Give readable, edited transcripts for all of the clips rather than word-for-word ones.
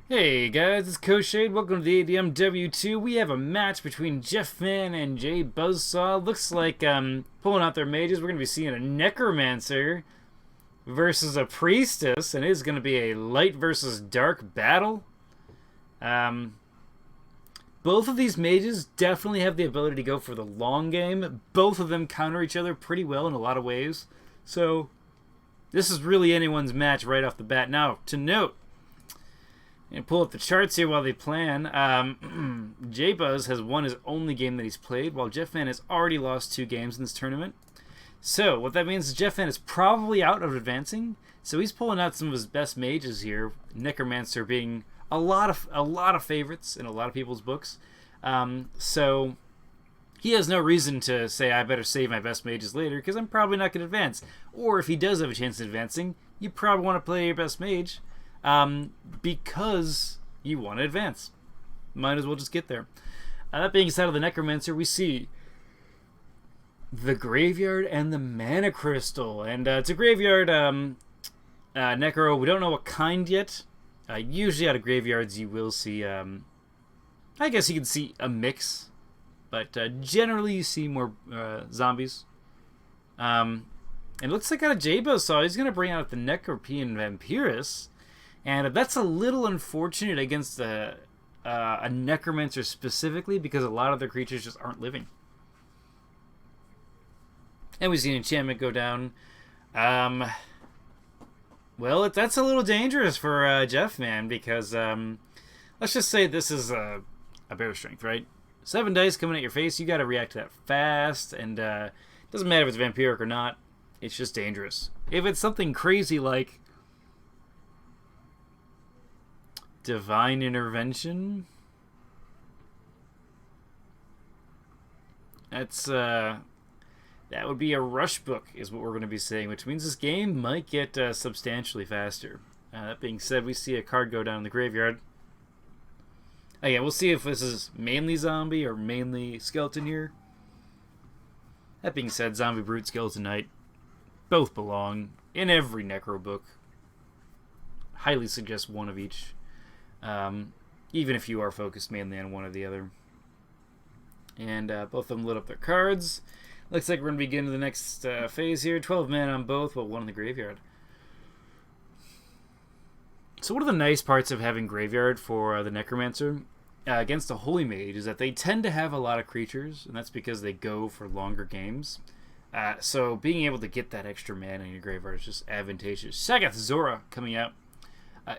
Hey guys, it's Shade. Welcome to the ADMW 2. We have a match between Jeffman and Jbuzzsaw. Looks like pulling out their mages. We're going to be seeing a Necromancer versus a Priestess, and it is going to be a light versus dark battle. Um, both of these mages definitely have the ability to go for the long game. Both of them counter each other pretty well in a lot of ways. So this is really anyone's match right off the bat. Now, to note, and pull up the charts here while they plan. Jbuzz has won his only game that he's played, while Jeffman has already lost 2 games in this tournament. So what that means is Jeffman is probably out of advancing. So he's pulling out some of his best mages here. Necromancer being a lot of favorites in a lot of people's books. So he has no reason to say I better save my best mages later because I'm probably not going to advance. Or if he does have a chance of advancing, you probably want to play your best mage. Because you want to advance. Might as well just get there. That being said, of the Necromancer, we see the Graveyard and the Mana Crystal. And it's a Graveyard Necro. We don't know what kind yet. Usually out of Graveyards you will see, I guess you can see a mix. But generally you see more zombies. And it looks like out of Jbuzzsaw, he's going to bring out the Necropean Vampirus. And that's a little unfortunate against a Necromancer specifically because a lot of their creatures just aren't living. And we see an enchantment go down. Well, that's a little dangerous for Jeffman because let's just say this is a bear strength, right? 7 dice coming at your face, you got to react to that fast, and it doesn't matter if it's vampiric or not. It's just dangerous. If it's something crazy like Divine Intervention, that's that would be a rush book is what we're going to be saying, which means this game might get substantially faster. That being said, we see a card go down in the graveyard. Yeah, we'll see if this is mainly zombie or mainly skeleton here. That being said, zombie, brute, skeleton knight both belong in every necro book. Highly suggest one of each. Even if you are focused mainly on one or the other. And both of them lit up their cards. Looks like we're going to begin the next phase here. 12 mana on both, but 1 in the graveyard. So one of the nice parts of having graveyard for the Necromancer against a Holy Mage is that they tend to have a lot of creatures, and that's because they go for longer games. So being able to get that extra mana in your graveyard is just advantageous. Sagoth Zora coming out.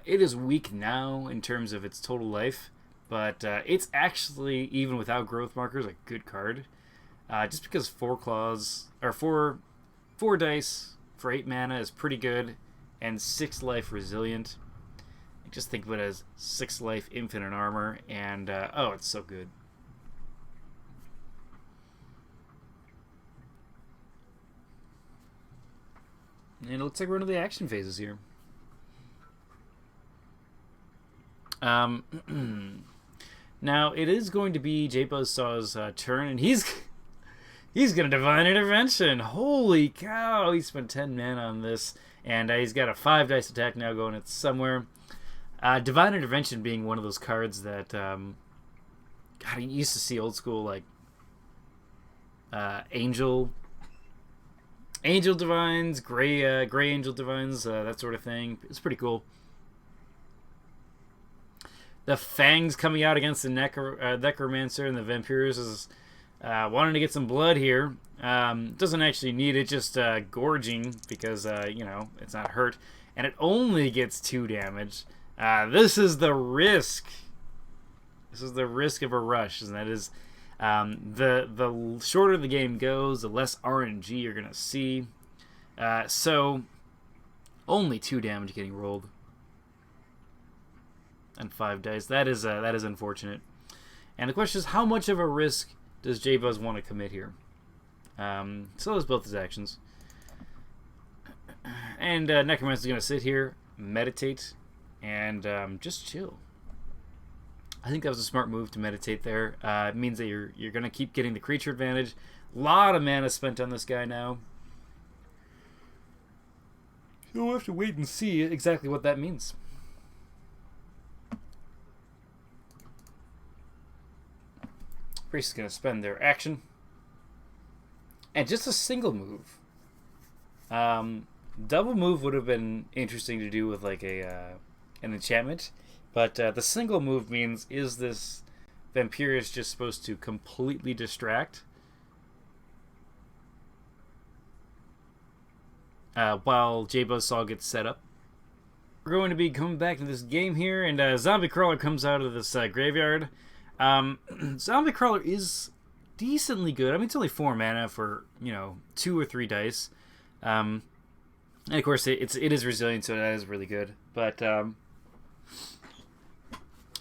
It is weak now in terms of its total life, but it's actually, even without growth markers, a good card. Just because 4 claws, or 4 dice for 8 mana is pretty good, and 6 life resilient. Just think of it as 6 life, infinite armor, and oh, it's so good. And it looks like we're into the action phases here. Now it is going to be Jbuzzsaw's turn, and he's gonna Divine Intervention. Holy cow! He spent 10 mana on this, and he's got a 5 dice attack now going at somewhere. Divine Intervention being one of those cards that God, I used to see old school like Angel Divines, Gray Angel Divines, that sort of thing. It's pretty cool. The Fangs coming out against the Necromancer and the Vampirus is wanting to get some blood here. Doesn't actually need it, just gorging because, you know, it's not hurt. And it only gets 2 damage. This is the risk. This is the risk of a rush, and that is the shorter the game goes, the less RNG you're going to see. So, only 2 damage getting rolled. And 5 dice. That is unfortunate. And the question is, how much of a risk does Jbuzz want to commit here? So does both his actions. And Necromancer's going to sit here, meditate, and just chill. I think that was a smart move to meditate there. It means that you're going to keep getting the creature advantage. A lot of mana spent on this guy now. You'll have to wait and see exactly what that means. Priest is going to spend their action. And just a single move. Double move would have been interesting to do with like an enchantment. But the single move means, is this Vampirus just supposed to completely distract? While Jbuzzsaw gets set up. We're going to be coming back to this game here, and Zombie Crawler comes out of this graveyard. Zombie Crawler is decently good. I mean, it's only 4 mana for, 2 or 3 dice. And of course, it is resilient, so that is really good. But,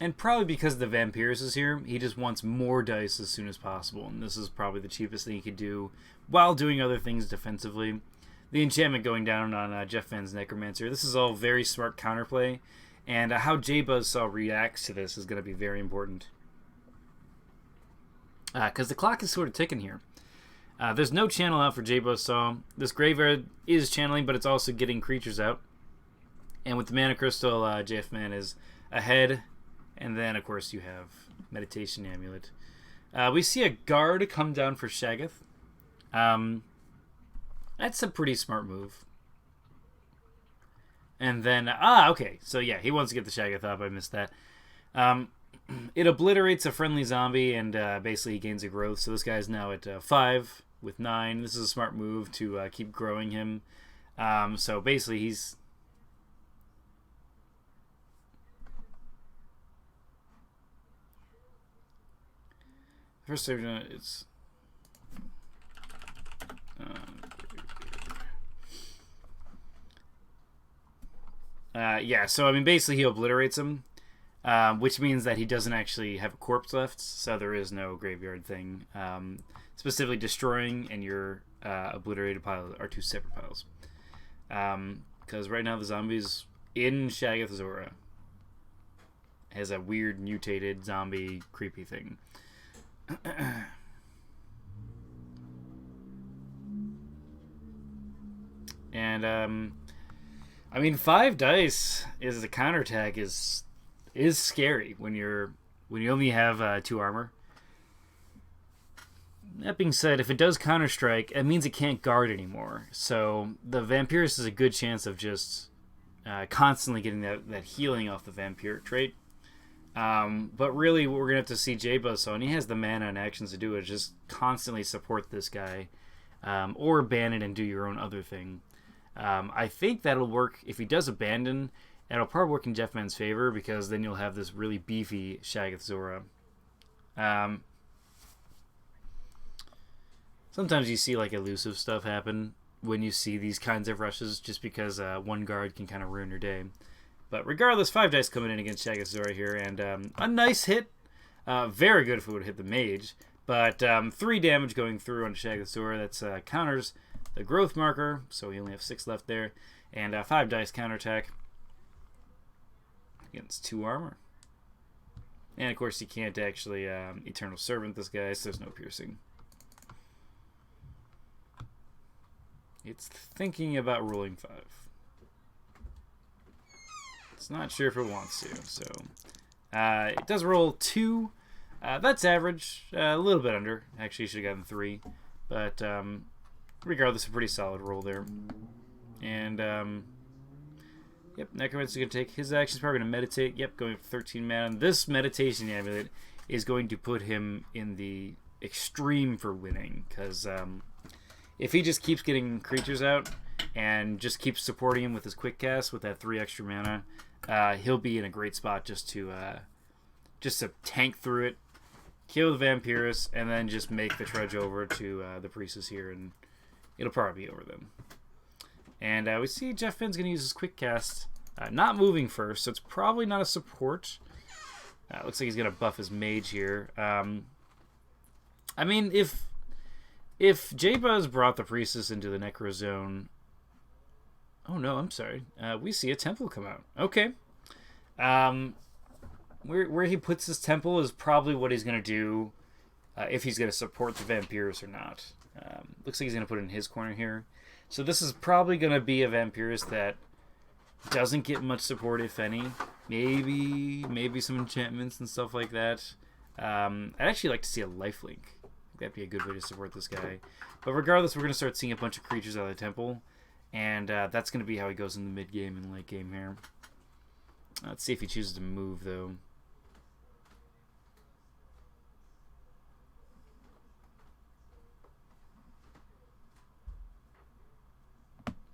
and probably because the Vampirus is here, he just wants more dice as soon as possible. And this is probably the cheapest thing he could do while doing other things defensively. The enchantment going down on Jeffman's Necromancer. This is all very smart counterplay, and how Jbuzzsaw reacts to this is going to be very important. Because the clock is sort of ticking here. There's no channel out for Jbuzzsaw. This graveyard is channeling, but it's also getting creatures out. And with the Mana Crystal, Jeffman is ahead. And then, of course, you have Meditation Amulet. We see a guard come down for Shaggoth. That's a pretty smart move. And then, okay. So, yeah, he wants to get the Shaggoth up. I missed that. It obliterates a friendly zombie, and basically he gains a growth. So this guy's now at 5 with 9. This is a smart move to keep growing him. So basically he's... First, it's... yeah, so I mean, basically he obliterates him, which means that he doesn't actually have a corpse left, so there is no graveyard thing. Specifically, destroying and your obliterated pile are 2 separate piles. Because right now the zombies in Shaggoth Zora has a weird mutated zombie creepy thing. And I mean, 5 dice is a counterattack is scary when you only have 2 armor. That being said, if it does counterstrike, it means it can't guard anymore. So the Vampirus is a good chance of just constantly getting that healing off the Vampiric trait. But really, what we're gonna have to see Jbuzzsaw, and he has the mana and actions to do it, is just constantly support this guy, or ban it and do your own other thing. I think that'll work if he does abandon. It'll probably work in Jeffman's favor, because then you'll have this really beefy Shaggoth Zora. Sometimes you see like elusive stuff happen when you see these kinds of rushes, just because one guard can kind of ruin your day. But regardless, 5 dice coming in against Shaggoth Zora here, and a nice hit. Very good if it would hit the mage. But 3 damage going through on Shaggoth Zora. That's counters the growth marker, so we only have 6 left there. And 5 dice counterattack against 2 armor. And of course, you can't actually Eternal Servant this guy, so there's no piercing. It's thinking about rolling 5. It's not sure if it wants to, so it does roll 2. That's average, a little bit under. Actually, should have gotten 3, but regardless, a pretty solid roll there. And yep, Necromancer is going to take his actions. Probably going to meditate. Yep, going for 13 mana. This Meditation Amulet is going to put him in the extreme for winning, because if he just keeps getting creatures out and just keeps supporting him with his quick cast with that 3 extra mana, he'll be in a great spot just to tank through it, kill the Vampirus, and then just make the trudge over to the Priestess here, and it'll probably be over them. And we see Jeffman's going to use his quick cast, not moving first, so it's probably not a support. Looks like he's going to buff his mage here. I mean, if Jbuzz brought the Priestess into the Necro Zone... Oh, no, I'm sorry. We see a temple come out. Okay. Where he puts his temple is probably what he's going to do if he's going to support the Vampirus or not. Looks like he's going to put it in his corner here. So this is probably going to be a Vampirus that doesn't get much support, if any. Maybe some enchantments and stuff like that. I'd actually like to see a lifelink. That'd be a good way to support this guy. But regardless, we're going to start seeing a bunch of creatures out of the temple. And that's going to be how he goes in the mid-game and late game here. Let's see if he chooses to move, though.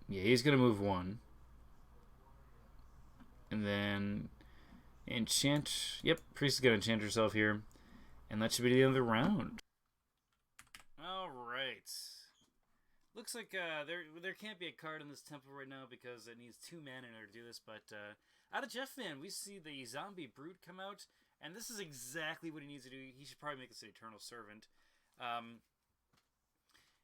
Yeah, he's going to move one. And then enchant. Yep, Priest is going to enchant herself here. And that should be the end of the round. Alright. Looks like there can't be a card in this temple right now because it needs 2 mana in order to do this. But out of Jeffman, we see the Zombie Brute come out. And this is exactly what he needs to do. He should probably make this an Eternal Servant.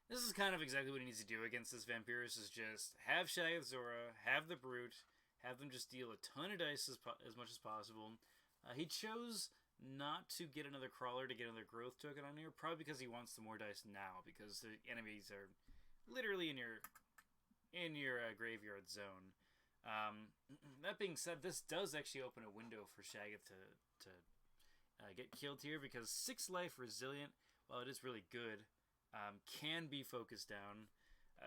This is kind of exactly what he needs to do against this Vampirus, is just have Shagathzora, have the Brute, have them just deal a ton of dice as much as possible. He chose not to get another Crawler to get another Growth token on here, probably because he wants the more dice now, because the enemies are literally in your graveyard zone. That being said, this does actually open a window for Shagath to get killed here, because 6 life Resilient, while it is really good, can be focused down,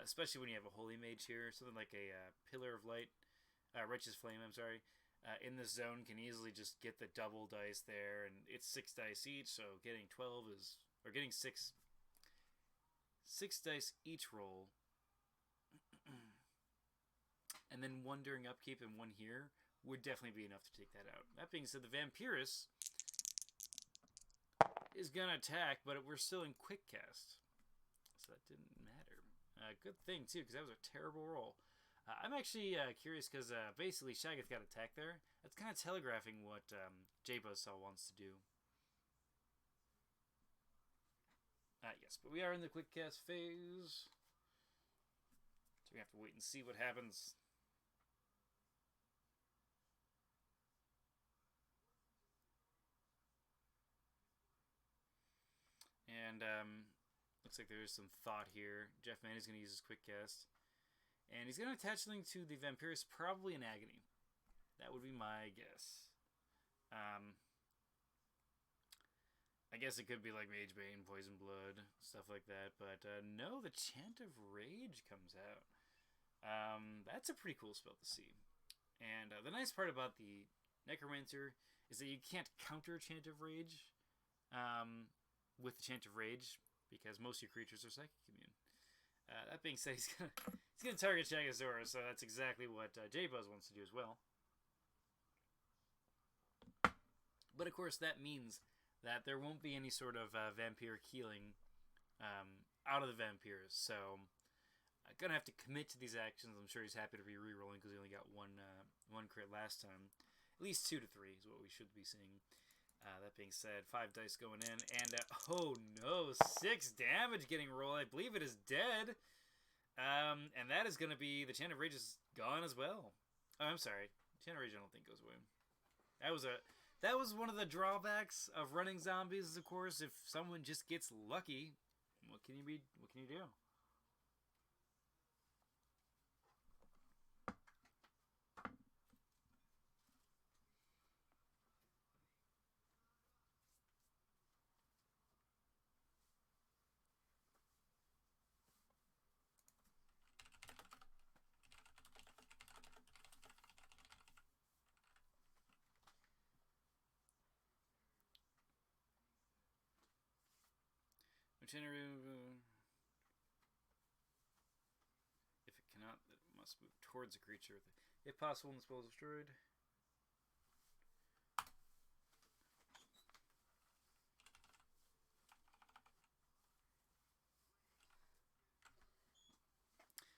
especially when you have a Holy Mage here. Something like a Pillar of Light, Righteous Flame, I'm sorry, in this zone can easily just get the double dice there, and it's 6 dice each, so getting 12 is, or getting 6 dice each roll, and then 1 during upkeep and 1 here would definitely be enough to take that out. That being said, the Vampirus is gonna attack, but we're still in quick cast, so that didn't matter. Good thing too, because that was a terrible roll. I'm actually curious, because basically Shagath got attacked there. That's kind of telegraphing what Jbuzzsaw wants to do. Yes, but we are in the quick cast phase, so we have to wait and see what happens. And looks like there is some thought here. Jeffman is going to use his quick cast, and he's going to attach something to the Vampirus, probably an Agony. That would be my guess. I guess it could be like Magebane, Poison Blood, stuff like that. But no, the Chant of Rage comes out. That's a pretty cool spell to see. And the nice part about the Necromancer is that you can't counter Chant of Rage with the Chant of Rage, because most of your creatures are Psychic Immune. That being said, he's gonna target Shagathzora, so that's exactly what Jbuzz wants to do as well. But of course, that means that there won't be any sort of vampire healing out of the Vampires. So I'm gonna have to commit to these actions. I'm sure he's happy to be re-rolling because he only got one crit last time. At least 2 to 3 is what we should be seeing. That being said, 5 dice going in, and oh no, 6 damage getting rolled. I believe it is dead. And that is going to be, the Chant of Rage is gone as well. Oh, I'm sorry. Chant of Rage I don't think goes away. That was one of the drawbacks of running zombies, of course. If someone just gets lucky, what can you do? If it cannot, it must move towards a creature. If possible, when the spell is destroyed.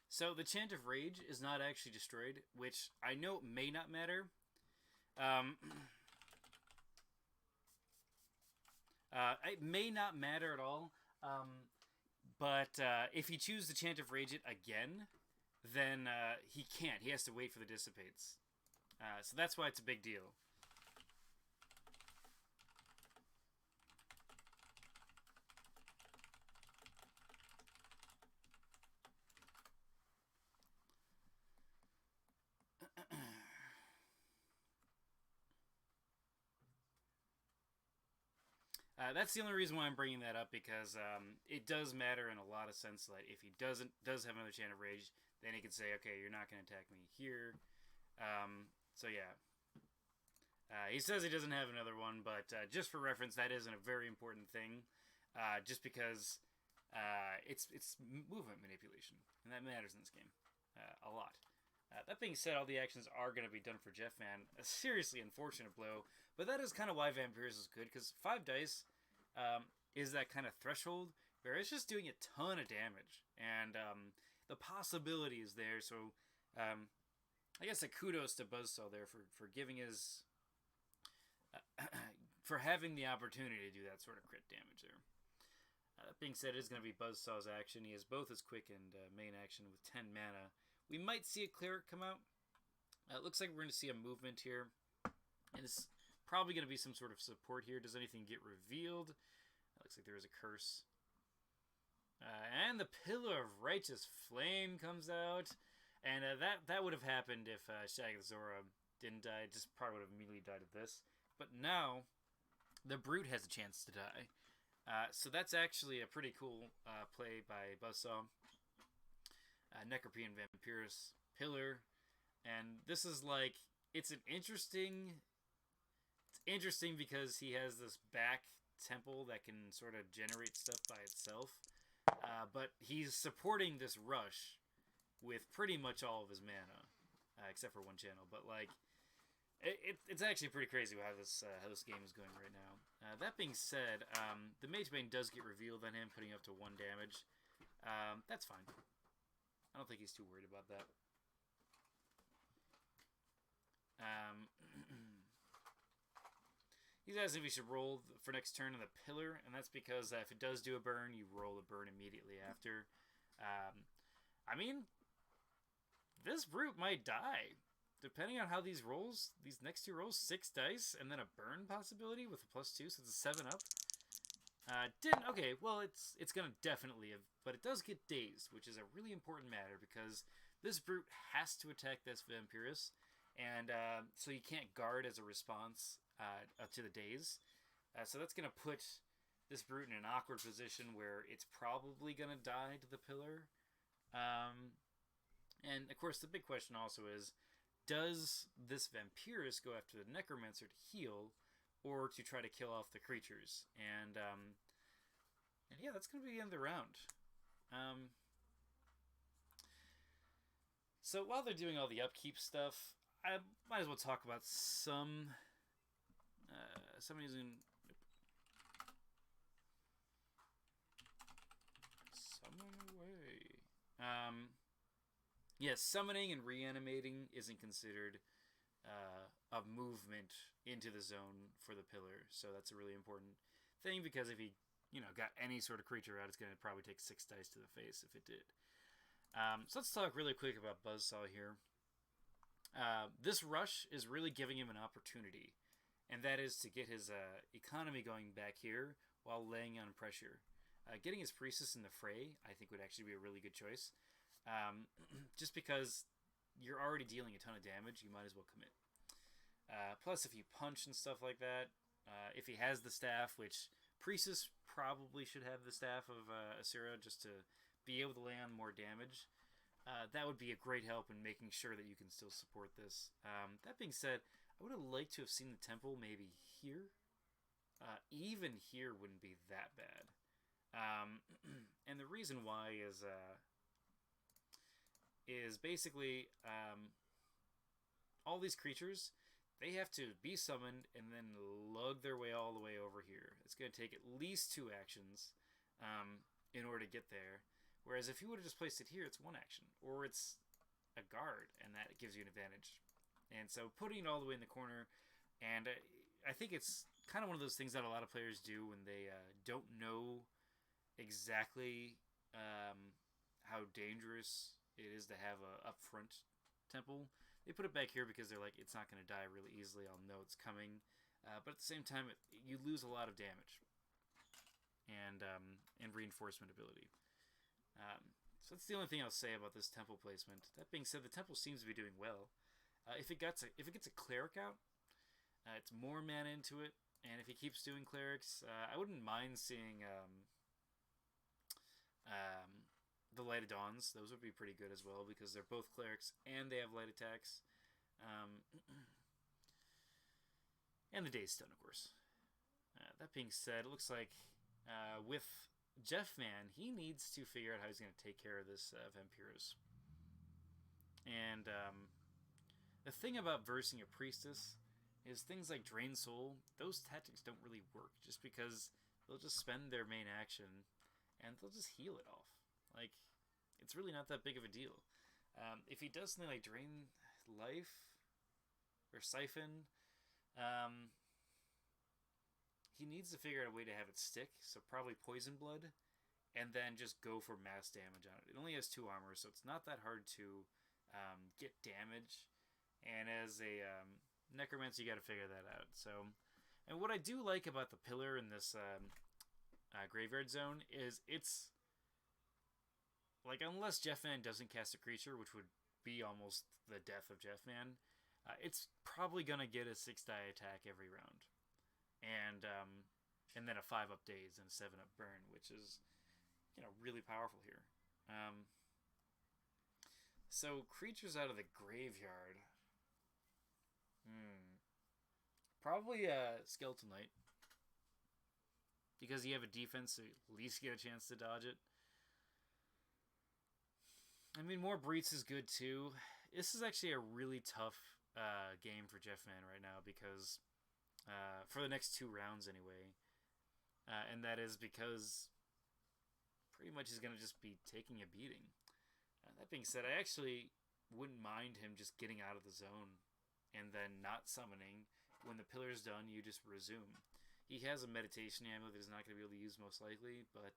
So the Chant of Rage is not actually destroyed, which I know may not matter. It may not matter at all. But if he chooses to Chant of Rage it again, then he can't. He has to wait for the dissipates. So that's why it's a big deal. That's the only reason why I'm bringing that up, because it does matter in a lot of sense. That if he does have another chant of rage, then he can say, okay, you're not going to attack me here. So yeah. He says he doesn't have another one, but just for reference, that isn't a very important thing. Just because it's movement manipulation, and that matters in this game a lot. That being said, all the actions are going to be done for Jeffman. A seriously unfortunate blow, but that is kind of why Vampires is good, because 5 dice is that kind of threshold where it's just doing a ton of damage, and the possibility is there. So I guess a kudos to Jbuzzsaw there for giving his for having the opportunity to do that sort of crit damage there. That being said, it is going to be Jbuzzsaw's action. He has both his quick and main action with 10 mana. We might see a cleric come out. It looks like we're going to see a movement here. And it's probably going to be some sort of support here. Does anything get revealed? It looks like there is a curse. And the Pillar of Righteous Flame comes out. And that would have happened if Shagazora didn't die. It just probably would have immediately died of this. But now, the Brute has a chance to die. So that's actually a pretty cool play by Jbuzzsaw. Necropian Vampirus Pillar. And this is like, it's interesting because he has this back temple that can sort of generate stuff by itself. But he's supporting this rush with pretty much all of his mana, except for one channel. But like, it's actually pretty crazy how this game is going right now. That being said, the Magebane does get revealed on him, putting up to 1 damage. That's fine. I don't think he's too worried about that. He's asking if you should roll for next turn on the Pillar, and that's because if it does do a burn, you roll a burn immediately after. I mean, this Brute might die. Depending on how these rolls, these next 2 rolls, 6 dice, and then a burn possibility with a +2, so it's a 7-up. Okay, well, it's going to definitely have, but it does get dazed, which is a really important matter, because this Brute has to attack this Vampirus, and so you can't guard as a response to the daze. So that's going to put this Brute in an awkward position where it's probably going to die to the Pillar. And, of course, the big question also is, does this Vampirus go after the Necromancer to heal, or to try to kill off the creatures? And yeah, that's going to be the end of the round. So while they're doing all the upkeep stuff, I might as well talk about some using summon away. Yes, summoning and reanimating isn't considered a movement into the zone for the Pillar, so that's a really important thing, because if he got any sort of creature out, it's going to probably take 6 dice to the face if it did. So let's talk really quick about Jbuzzsaw here. This rush is really giving him an opportunity, and that is to get his economy going back here while laying on pressure. Getting his Priestess in the fray, I think, would actually be a really good choice. Just because you're already dealing a ton of damage, you might as well commit. Plus, if you punch and stuff like that, if he has the staff, which Priestess probably should have the staff of Asura just to be able to lay on more damage, that would be a great help in making sure that you can still support this. That being said, I would have liked to have seen the temple maybe here. Even here wouldn't be that bad. And the reason why is basically all these creatures, they have to be summoned and then lug their way all the way over here. It's going to take at least 2 actions in order to get there. Whereas if you would have just placed it here, it's 1 action. Or it's a guard, and that gives you an advantage. And so putting it all the way in the corner, and I think it's kind of one of those things that a lot of players do when they don't know exactly how dangerous it is to have a upfront temple. They put it back here because they're like, it's not going to die really easily. I'll know it's coming. But at the same time, you lose a lot of damage and reinforcement ability. So that's the only thing I'll say about this temple placement. That being said, the temple seems to be doing well. If it gets a cleric out, it's more mana into it. And if he keeps doing clerics, I wouldn't mind seeing the Light of Dawns. Those would be pretty good as well because they're both clerics and they have light attacks. And the Day's Stone, of course. That being said, it looks like with Jeffman, he needs to figure out how he's going to take care of this Vampirus. And the thing about versing a Priestess is things like Drain Soul, those tactics don't really work just because they'll just spend their main action and they'll just heal it off. Like, it's really not that big of a deal. If he does something like Drain Life or Siphon, he needs to figure out a way to have it stick, so probably Poison Blood, and then just go for mass damage on it. It only has 2 armor, so it's not that hard to get damage. And as a Necromancer, you got to figure that out. So, and what I do like about the pillar in this graveyard zone is it's like, unless Jeffman doesn't cast a creature, which would be almost the death of Jeffman, it's probably gonna get a 6-die attack every round, and then a 5-up daze and a 7-up burn, which is, you know, really powerful here. So creatures out of the graveyard. Probably Skeletal Knight. Because you have a defense, so you at least get a chance to dodge it. I mean, more Breach is good too. This is actually a really tough game for Jeffman right now because for the next 2 rounds anyway. And that is because pretty much he's going to just be taking a beating. That being said, I actually wouldn't mind him just getting out of the zone and then not summoning. When the pillar's done, you just resume. He has a meditation amulet that he's not going to be able to use most likely, but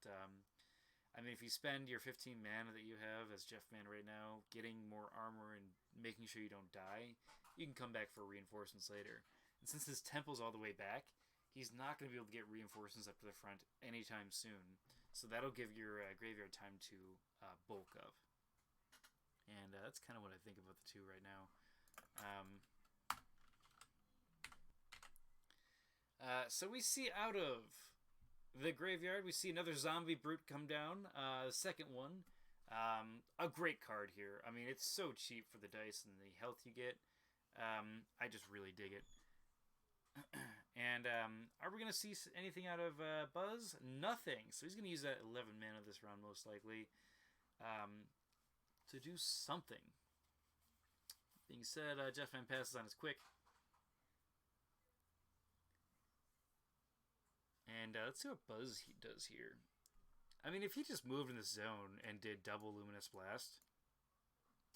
I mean, if you spend your 15 mana that you have as Jeffman right now, getting more armor and making sure you don't die, you can come back for reinforcements later. And since his temple's all the way back, he's not going to be able to get reinforcements up to the front anytime soon. So that'll give your graveyard time to bulk up. And that's kind of what I think about the two right now. So we see out of the graveyard, we see another zombie brute come down. The second one. A great card here. I mean, it's so cheap for the dice and the health you get. I just really dig it. And are we going to see anything out of Buzz? Nothing. So he's going to use that 11 mana this round most likely to do something. Being said, Jeffman passes on his quick. And let's see what Buzz he does here. I mean, if he just moved in the zone and did double Luminous Blast,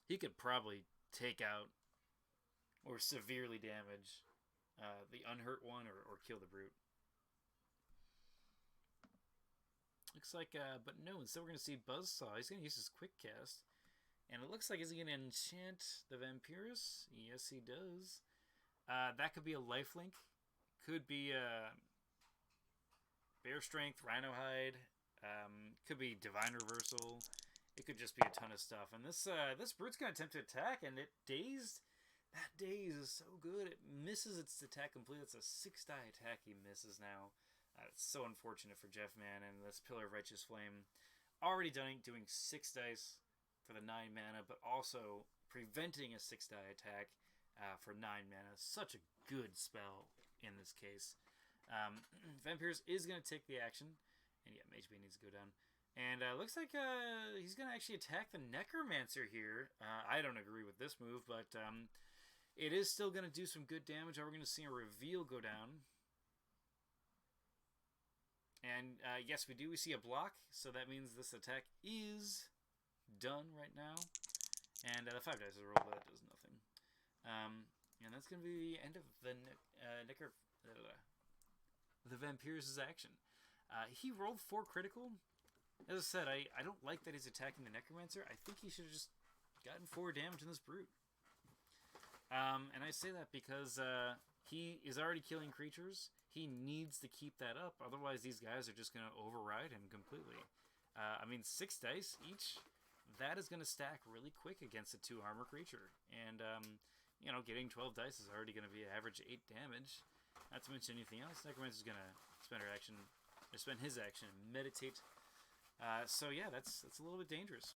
he could probably take out or severely damage the unhurt one or kill the brute. Looks like, but no, instead we're going to see Jbuzzsaw. He's going to use his quick cast. And it looks like, is he going to enchant the Vampirus? Yes, he does. That could be a lifelink. Could be Bear Strength, Rhino Hide. Could be Divine Reversal. It could just be a ton of stuff. And this brute's going to attempt to attack, and it dazed. That daze is so good. It misses its attack completely. It's a 6-die attack he misses now. It's so unfortunate for Jeffman, and this Pillar of Righteous Flame already doing 6 dice for the 9 mana, but also preventing a 6-die attack for 9 mana. Such a good spell in this case. Vampirus is going to take the action, and yeah, Mage Bane needs to go down. And looks like he's going to actually attack the Necromancer here. I don't agree with this move, but it is still going to do some good damage. We're going to see a reveal go down. And yes, we do. We see a block, so that means this attack is done right now. And the 5 dice is rolled, but that does nothing. And that's going to be the end of the Vampirus' action. He rolled 4 critical. As I said, I don't like that he's attacking the Necromancer. I think he should have just gotten 4 damage in this brute. And I say that because he is already killing creatures. He needs to keep that up. Otherwise, these guys are just going to override him completely. I mean, 6 dice each. That is going to stack really quick against a 2-armor creature. And, you know, getting 12 dice is already going to be an average 8 damage. Not to mention anything else, Necromancer's gonna spend her action, or spend his action and meditate. So yeah, that's a little bit dangerous.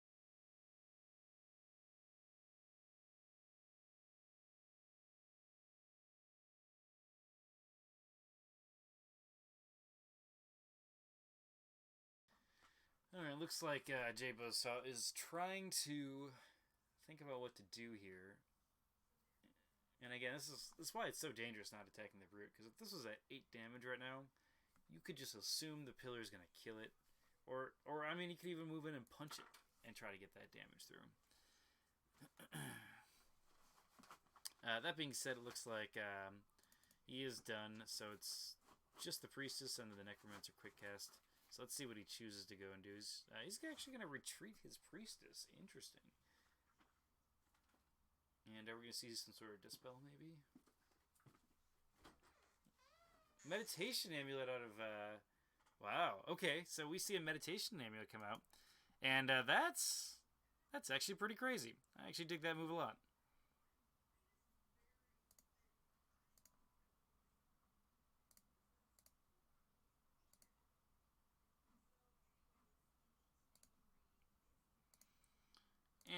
Alright, looks like Jbuzzsaw is trying to think about what to do here. And again, this is why it's so dangerous not attacking the Brute, because if this was at 8 damage right now, you could just assume the Pillar's going to kill it. Or I mean, you could even move in and punch it and try to get that damage through. That being said, it looks like he is done, so it's just the Priestess and the Necromancer quick cast. So let's see what he chooses to go and do. He's actually going to retreat his Priestess. Interesting. And are we going to see some sort of Dispel, maybe? Meditation Amulet out of... wow, okay. So we see a Meditation Amulet come out. And that's actually pretty crazy. I actually dig that move a lot.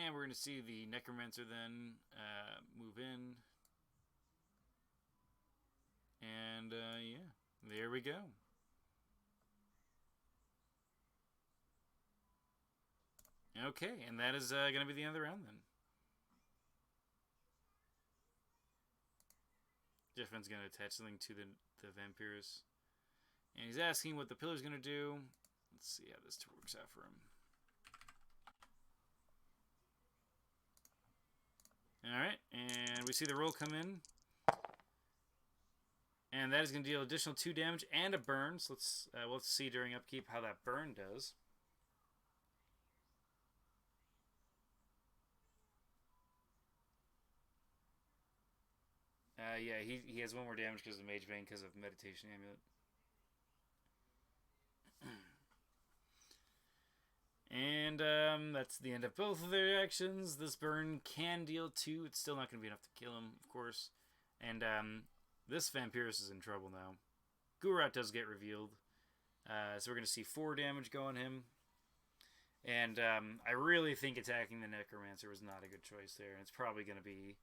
And we're going to see the Necromancer then move in. And, yeah, there we go. Okay, and that is going to be the end of the round then. Jeffman's going to attach something to the Vampirus. And he's asking what the Pillar's going to do. Let's see how this works out for him. Alright, and we see the roll come in. And that is going to deal additional 2 damage and a burn. So let's see during upkeep how that burn does. Yeah, he has 1 more damage because of Mage Bane, because of Meditation Amulet. And that's the end of both of their actions. This burn can deal 2. It's still not going to be enough to kill him, of course. And this Vampirus is in trouble now. Gurat does get revealed. So we're going to see 4 damage go on him. And I really think attacking the Necromancer was not a good choice there. And it's probably going to be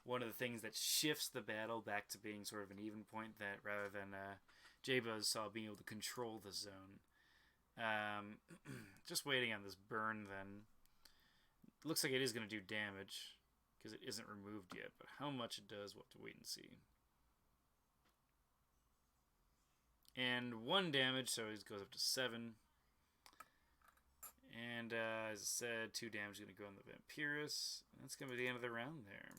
one of the things that shifts the battle back to being sort of an even point, that rather than Jbuzzsaw being able to control the zone. Just waiting on this burn then. Looks like it is going to do damage because it isn't removed yet, but how much it does, we'll have to wait and see. And 1 damage, so it goes up to 7. And as I said, 2 damage is going to go on the Vampirus. And that's going to be the end of the round there.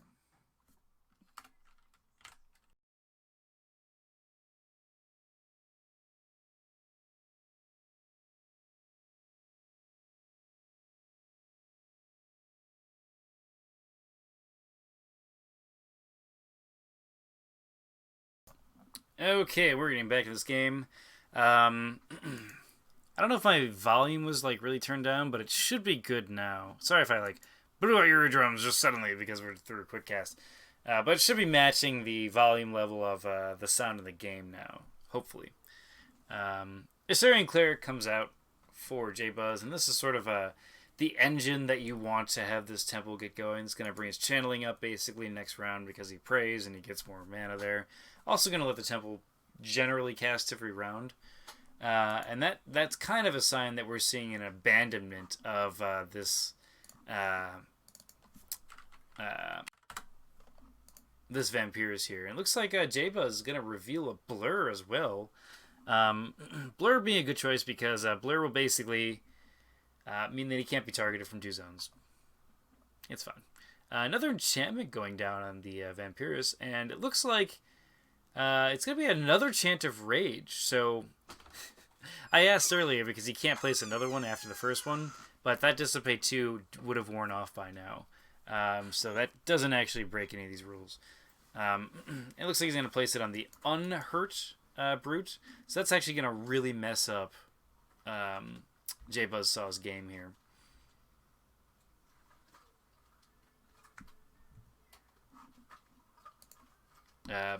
Okay, we're getting back to this game. I don't know if my volume was like really turned down, but it should be good now. Sorry if I like blew out your eardrums just suddenly because we're through a quick cast. But it should be matching the volume level of the sound of the game now, hopefully. Assyrian Cleric comes out for Jbuzz, and this is sort of the engine that you want to have this temple get going. It's going to bring his channeling up basically next round because he prays and he gets more mana there. Also going to let the temple generally cast every round. And that's kind of a sign that we're seeing an abandonment of this this Vampirus here. And it looks like Jbuzz is going to reveal a Blur as well. Blur being a good choice because Blur will basically mean that he can't be targeted from 2 zones. It's fine. Another enchantment going down on the Vampirus, and it looks like it's going to be another Chant of Rage. So I asked earlier because he can't place another one after the first one, but that Dissipate 2 would have worn off by now. So that doesn't actually break any of these rules. It looks like he's going to place it on the Unhurt Brute. So that's actually going to really mess up Jbuzzsaw's game here.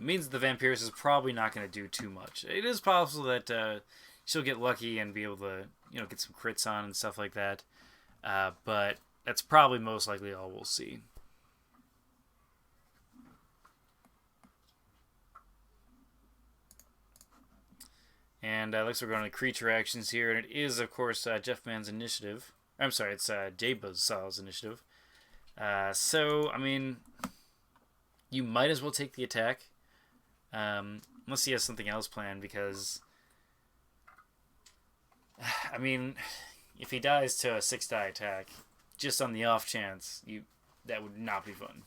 means the Vampirus is probably not going to do too much. It is possible that she'll get lucky and be able to, get some crits on and stuff like that. But that's probably most likely all we'll see. And looks like we're going to creature actions here, and it is, of course, Jeffman's initiative. I'm sorry, it's Jbuzzsaw's initiative. So, I mean, you might as well take the attack. Unless he has something else planned, because, I mean, if he dies to a 6-die attack, just on the off chance, that would not be fun.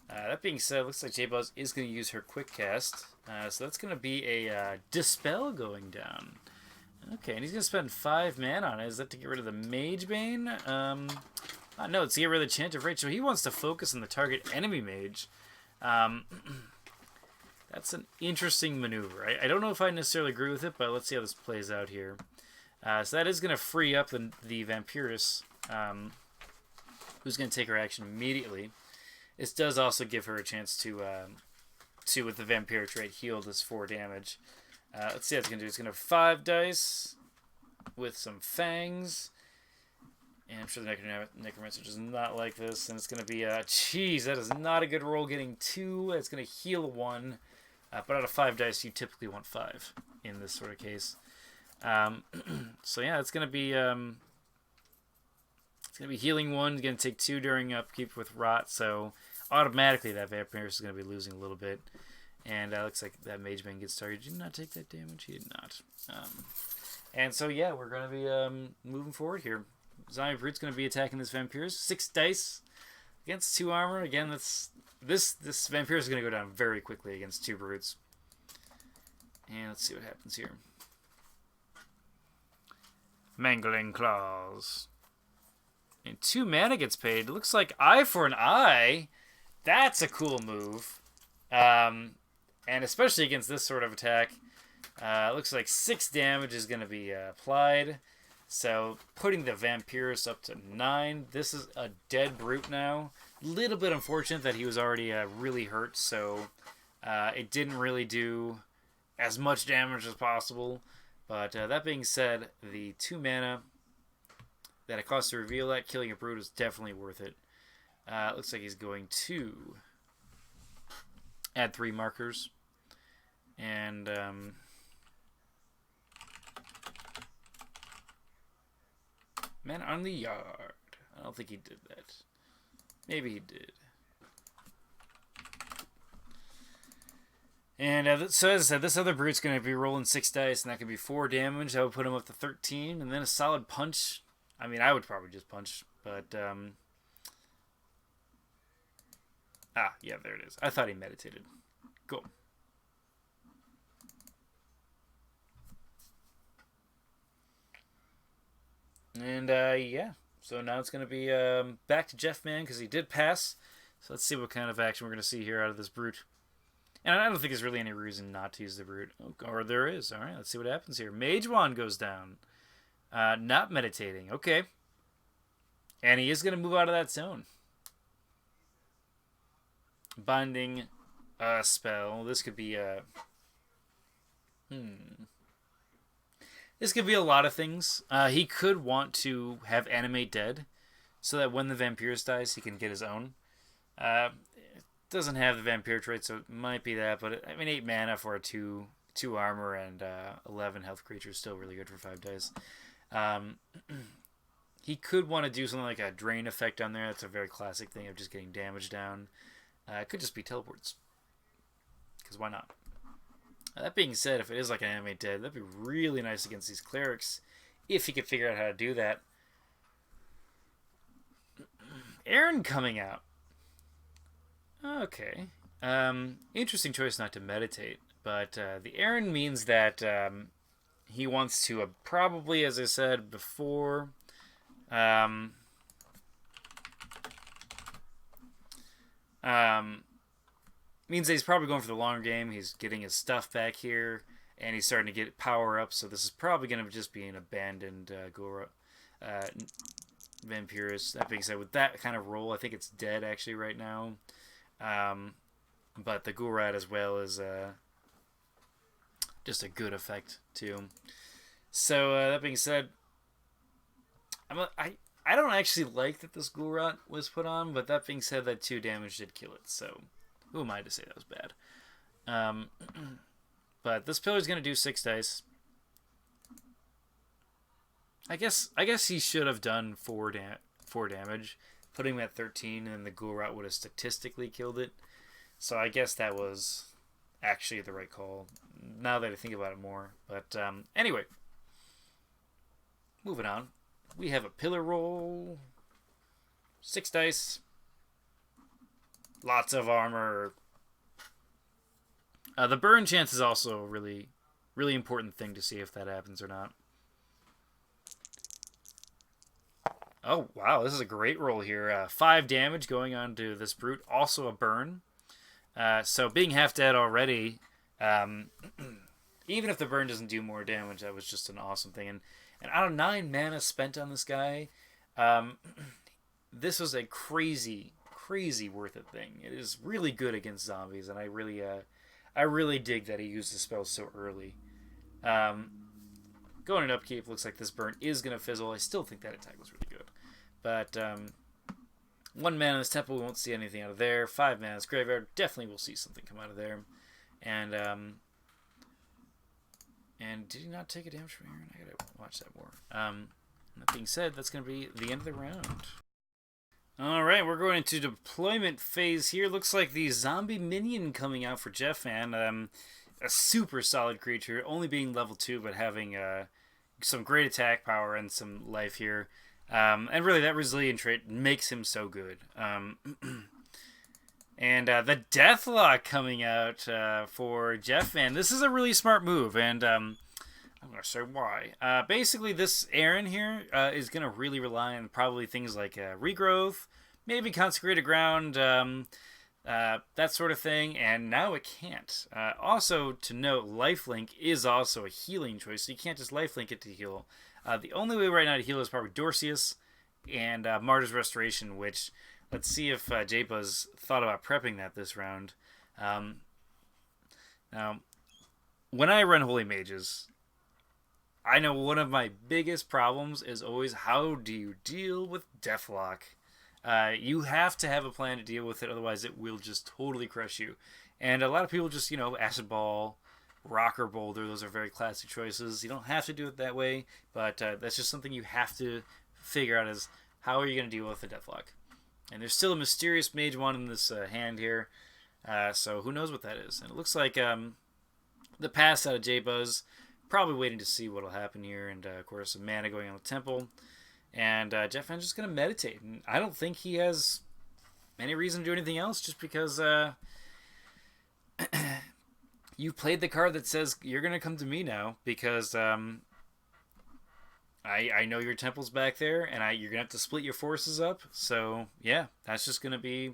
That being said, looks like Jbuzz is going to use her quick cast. So that's going to be a Dispel going down. Okay, and he's going to spend 5 mana on it. Is that to get rid of the Mage Bane? No, it's to get rid of the Chant of Rage. So he wants to focus on the target enemy mage. That's an interesting maneuver. I don't know if I necessarily agree with it, but let's see how this plays out here. So that is going to free up the Vampirus, who's going to take her action immediately. This does also give her a chance to with the Vampire trait, heal this 4 damage. Let's see what it's going to do. It's going to have 5 dice with some fangs. And I'm sure the Necromancer does not like this. And it's going to be, jeez, that is not a good roll, getting 2. It's going to heal 1. But out of 5 dice, you typically want 5 in this sort of case. So yeah, it's going to be healing 1. It's going to take 2 during upkeep with Rot. So automatically that Vampire is going to be losing a little bit. And looks like that Mage Man gets targeted. Did not take that damage. He did not. And so yeah, we're going to be moving forward here. Zombie Brute's going to be attacking this Vampirus. 6 dice against 2 armor. Again, this Vampirus is going to go down very quickly against 2 Brutes. And let's see what happens here. Mangling Claws. And 2 mana gets paid. It looks like Eye for an Eye. That's a cool move. And especially against this sort of attack. It looks like 6 damage is going to be applied. So putting the Vampirus up to 9. This is a dead Brute now. Little bit unfortunate that he was already really hurt. So it didn't really do as much damage as possible. But that being said, the 2 mana that it costs to reveal that, killing a Brute is definitely worth it. Looks like he's going to add 3 markers. And Man on the Yard. I don't think he did that. Maybe he did. And so as I said, this other Brute's going to be rolling 6 dice, and that could be 4 damage. That would put him up to 13, and then a solid punch. I mean, I would probably just punch, but yeah, there it is. I thought he meditated. Cool. And yeah, so now it's going to be back to Jeffman because he did pass. So let's see what kind of action we're going to see here out of this Brute. And I don't think there's really any reason not to use the Brute. Or there is. All right, let's see what happens here. Mage Wand goes down. Not meditating. Okay. And he is going to move out of that zone. Binding spell. This could be a... This could be a lot of things. He could want to have Animate Dead, so that when the Vampirus dies, he can get his own. It doesn't have the Vampire trait, so it might be that. But I mean, 8 mana for a 2 armor and 11 health creature is still really good for 5 dice. He could want to do something like a drain effect on there. That's a very classic thing of just getting damage down. It could just be teleports, because why not? That being said, if it is like an Animate Dead, that'd be really nice against these clerics, if he could figure out how to do that. Aaron coming out. Okay. Interesting choice not to meditate, but the Aaron means that he wants to probably, as I said before, means that he's probably going for the longer game. He's getting his stuff back here, and he's starting to get power up. So this is probably going to just be an abandoned Vampirus. That being said, with that kind of roll, I think it's dead actually right now. but the Ghoul Rat as well is just a good effect too. So that being said, I don't actually like that this Ghoul Rat was put on, but that being said, that 2 damage did kill it. So who am I to say that was bad? But this pillar's gonna do 6 dice. I guess he should have done 4 damage, putting him at 13, and the Ghoul Rat would have statistically killed it. So I guess that was actually the right call, now that I think about it more. But anyway, moving on. We have a pillar roll. 6 dice. Lots of armor. The burn chance is also a really, really important thing to see if that happens or not. Oh, wow. This is a great roll here. 5 damage going on to this brute. Also a burn. So being half dead already, even if the burn doesn't do more damage, that was just an awesome thing. And out of 9 mana spent on this guy, this was a crazy, crazy worth it thing. It is really good against zombies, and I really dig that he used the spell so early. Going in upkeep, looks like this burn is going to fizzle. I still think that attack was really good. But 1 mana in this temple, we won't see anything out of there. 5 mana in this graveyard, definitely we'll see something come out of there. And did he not take a damage from here? I gotta watch that more. That being said, that's going to be the end of the round. Alright, we're going into deployment phase here. Looks like the zombie minion coming out for Jeffman. A super solid creature, only being level 2, but having some great attack power and some life here. And really, that resilient trait makes him so good. And the Deathlock coming out for Jeffman. This is a really smart move, and I'm going to say why. Basically, this Aaron here is going to really rely on probably things like regrowth, maybe consecrated ground, that sort of thing, and now it can't. Also, to note, lifelink is also a healing choice, so you can't just lifelink it to heal. The only way right now to heal is probably Dorcius and Martyr's Restoration, which, let's see if Jbuzz thought about prepping that this round. Now, when I run Holy Mages, I know one of my biggest problems is always how do you deal with Deathlock? You have to have a plan to deal with it, otherwise it will just totally crush you. And a lot of people just, Acid Ball, Rock or Boulder, those are very classic choices. You don't have to do it that way, but that's just something you have to figure out is how are you going to deal with the Deathlock. And there's still a mysterious Mage Wand in this hand here, so who knows what that is. And it looks like the pass out of Jbuzz, probably waiting to see what will happen here, and of course some mana going on the temple. And Jeffman's just going to meditate. And I don't think he has any reason to do anything else, just because you played the card that says you're going to come to me now, because I know your temple's back there, and you're going to have to split your forces up. So, yeah, that's just going to be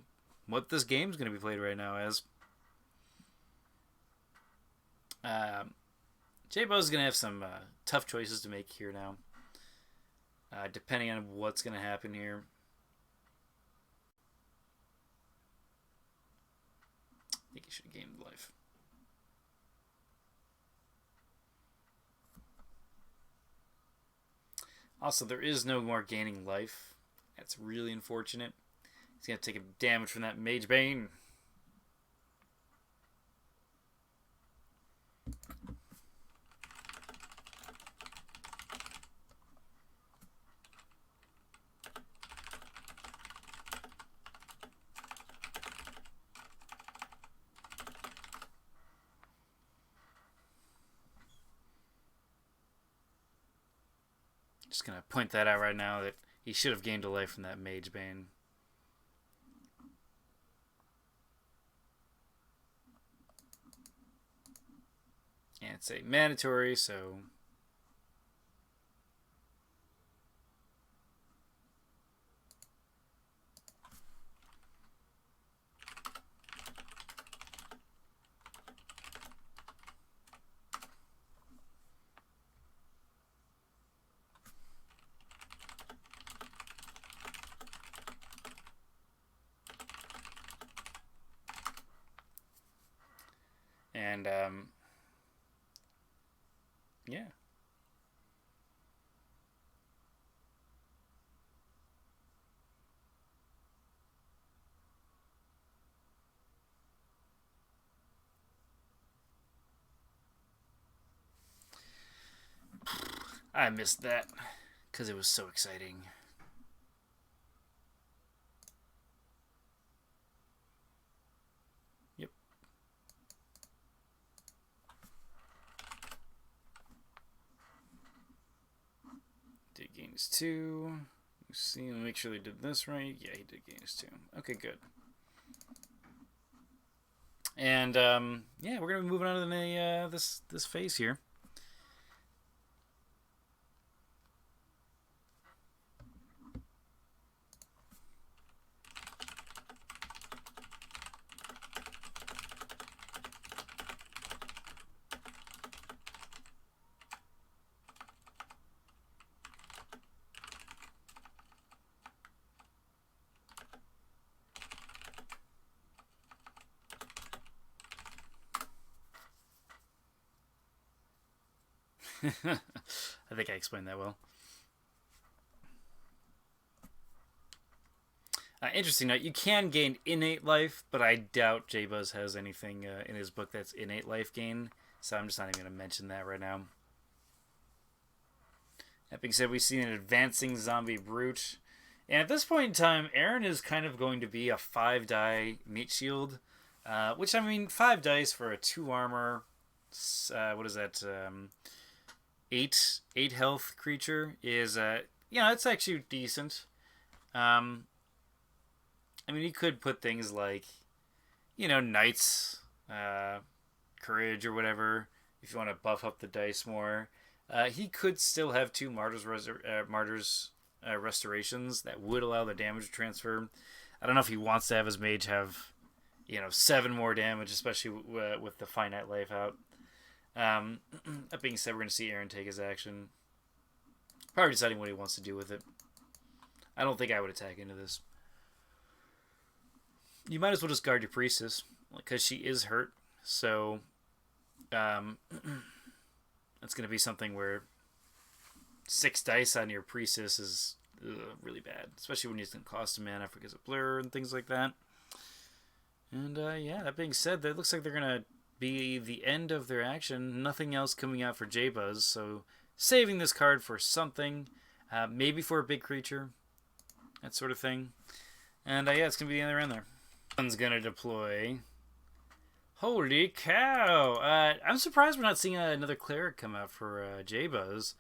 what this game's going to be played right now as. Jbuzz is going to have some tough choices to make here now, depending on what's going to happen here. I think he should have gained life. Also, there is no more gaining life. That's really unfortunate. He's going to take a damage from that Mage Bane. Just going to point that out right now that he should have gained a life from that Mage Bane. And it's a mandatory, so... And, yeah. I missed that because it was so exciting. Yep. Did gains 2. Let's see, make sure they did this right. Yeah, he did gains 2. Okay, good. And yeah, we're gonna be moving on to the this phase here. I think I explained that well. Interesting note, you can gain innate life, but I doubt Jbuzz has anything in his book that's innate life gain, so I'm just not even going to mention that right now. That being said, we see an advancing zombie brute. And at this point in time, Aaron is kind of going to be a 5-die meat shield, which, I mean, 5 dice for a 2 armor, what is that, 8 health creature is, yeah, it's actually decent. I mean, he could put things like, you know, Knight's Courage or whatever, if you want to buff up the dice more. He could still have 2 Martyrs Restorations that would allow the damage to transfer. I don't know if he wants to have his mage have, you know, 7 more damage, especially with the finite life out. That being said, we're going to see Aaron take his action. Probably deciding what he wants to do with it. I don't think I would attack into this. You might as well just guard your Priestess, because she is hurt. So, that's going to be something where 6 dice on your Priestess is really bad. Especially when you can cost a mana for a blur and things like that. And, yeah, that being said, it looks like they're going to be the end of their action. Nothing else coming out for Jbuzz, so saving this card for something. Maybe for a big creature. That sort of thing. And, yeah, it's going to be the end of the round there. One's going to deploy. Holy cow! I'm surprised we're not seeing another cleric come out for Jbuzz.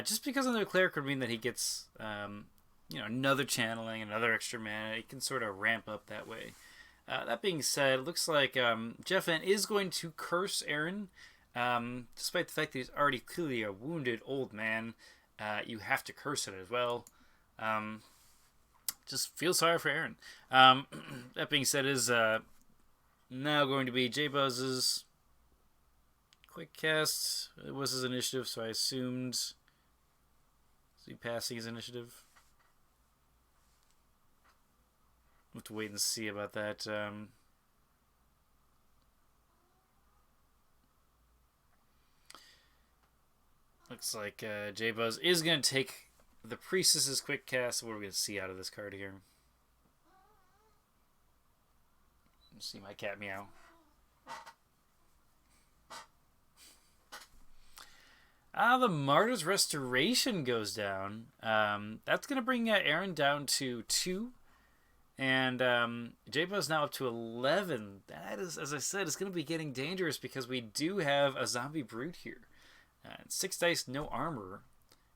Just because another cleric would mean that he gets, you know, another channeling, another extra mana. It can sort of ramp up that way. That being said, it looks like Jeffman is going to curse Aaron. Despite the fact that he's already clearly a wounded old man, you have to curse it as well. Just feel sorry for Aaron. That being said, is now going to be Jbuzz's quick cast. It was his initiative, so I assumed. Is he passing his initiative? We'll have to wait and see about that. Looks like Jbuzz is going to take the Priestess's quick cast. What are we going to see out of this card here? Let's see my cat meow. The Martyr's Restoration goes down. That's going to bring Aaron down to 2. And Jbuzz now up to 11. That is, as I said, it's going to be getting dangerous because we do have a zombie brute here. 6 dice, no armor.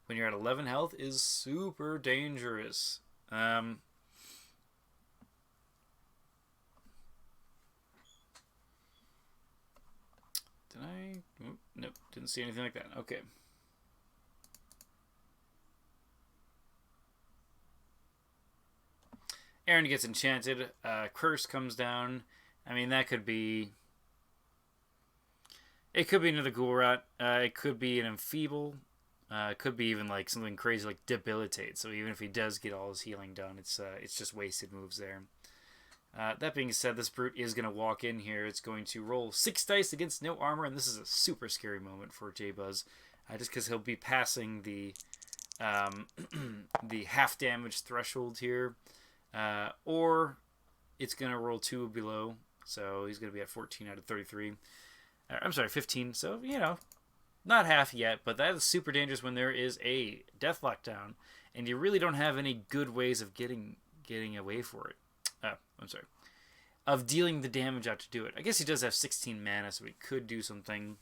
When you're at 11 health is super dangerous. Did I? Nope, didn't see anything like that. Okay. Aaron gets enchanted. Curse comes down. I mean, that could be... It could be another Ghoul Rot. It could be an Enfeeble. It could be even like something crazy like Debilitate. So even if he does get all his healing done, it's just wasted moves there. That being said, this brute is going to walk in here. It's going to roll 6 dice against no armor, and this is a super scary moment for Jbuzz, just because he'll be passing the the half damage threshold here, or it's going to roll 2 below, so he's going to be at 14 out of 33. I'm sorry, 15. So not half yet, but that is super dangerous when there is a deathlock down, and you really don't have any good ways of getting away for it. I'm sorry, of dealing the damage out to do it. I guess he does have 16 mana, so he could do something.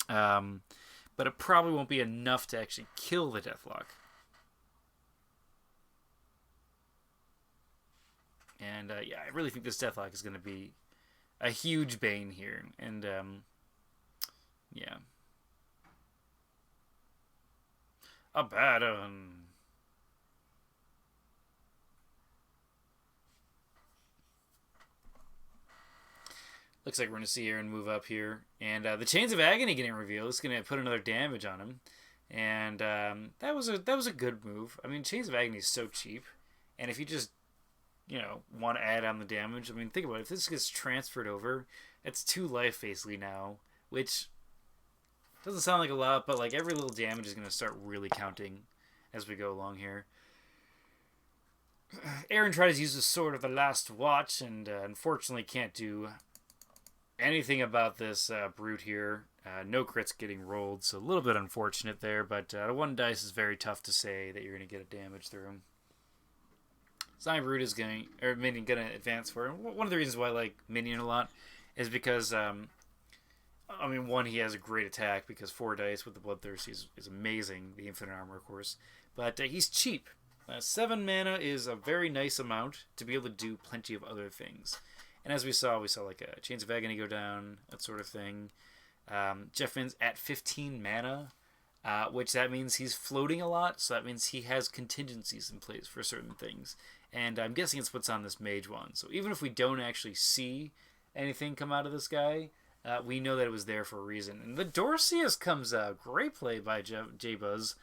But it probably won't be enough to actually kill the deathlock. And yeah, I really think this deathlock is going to be a huge bane here. And yeah. Abaddon. Looks like we're going to see Aaron move up here. And the Chains of Agony getting revealed. It's going to put another damage on him. And that was a good move. I mean, Chains of Agony is so cheap. And if you just, want to add on the damage, I mean, think about it. If this gets transferred over, it's 2 life basically now. Which doesn't sound like a lot, but like every little damage is going to start really counting as we go along here. Aaron tries to use the Sword of the Last Watch, and unfortunately can't do anything about this brute here. No crits getting rolled, so a little bit unfortunate there, but 1 dice is very tough to say that you're going to get a damage through him. Zombie brute is going to advance for him. One of the reasons why I like Minion a lot is because, I mean, 1, he has a great attack because 4 dice with the Bloodthirsty is amazing. The infinite armor, of course. But he's cheap. 7 mana is a very nice amount to be able to do plenty of other things. And as we saw like a Chains of Agony go down, that sort of thing. Jeffman's at 15 mana, which that means he's floating a lot, so that means he has contingencies in place for certain things. And I'm guessing it's what's on this mage one. So even if we don't actually see anything come out of this guy, we know that it was there for a reason. And the Dorceus comes out. Great play by Jbuzz.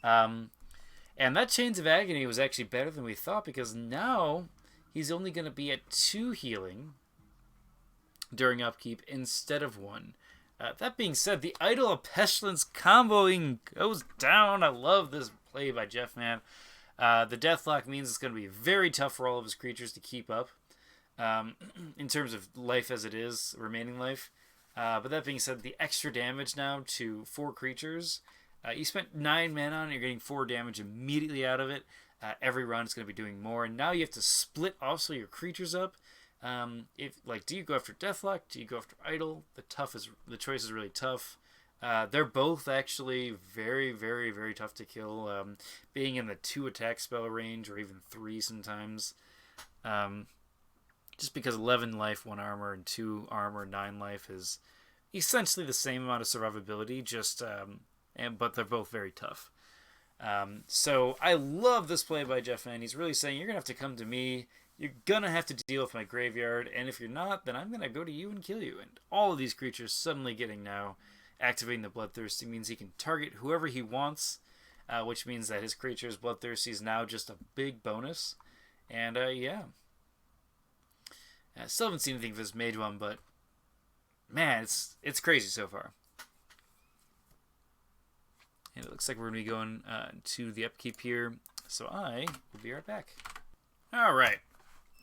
And that Chains of Agony was actually better than we thought, because now he's only going to be at 2 healing during upkeep instead of 1. That being said, the Idol of Pestilence comboing goes down. I love this play by Jeffman. The Deathlock means it's going to be very tough for all of his creatures to keep up in terms of life as it is, remaining life. But that being said, the extra damage now to 4 creatures. You spent 9 mana on it, you're getting 4 damage immediately out of it. Every run is going to be doing more, and now you have to split also your creatures up. Do you go after Deathlock? Do you go after Idol? The choice is really tough. They're both actually very, very, very tough to kill. Being in the 2 attack spell range, or even 3 sometimes. Just because 11 life, 1 armor, and 2 armor, 9 life is essentially the same amount of survivability. But they're both very tough. So I love this play by Jeffman. He's really saying, you're going to have to come to me. You're going to have to deal with my graveyard. And if you're not, then I'm going to go to you and kill you. And all of these creatures suddenly getting now activating the Bloodthirsty means he can target whoever he wants, which means that his creature's Bloodthirsty is now just a big bonus. And yeah. I still haven't seen anything for this mage one, but man, it's crazy so far. And it looks like we're going to be going to the upkeep here, so I will be right back. Alright,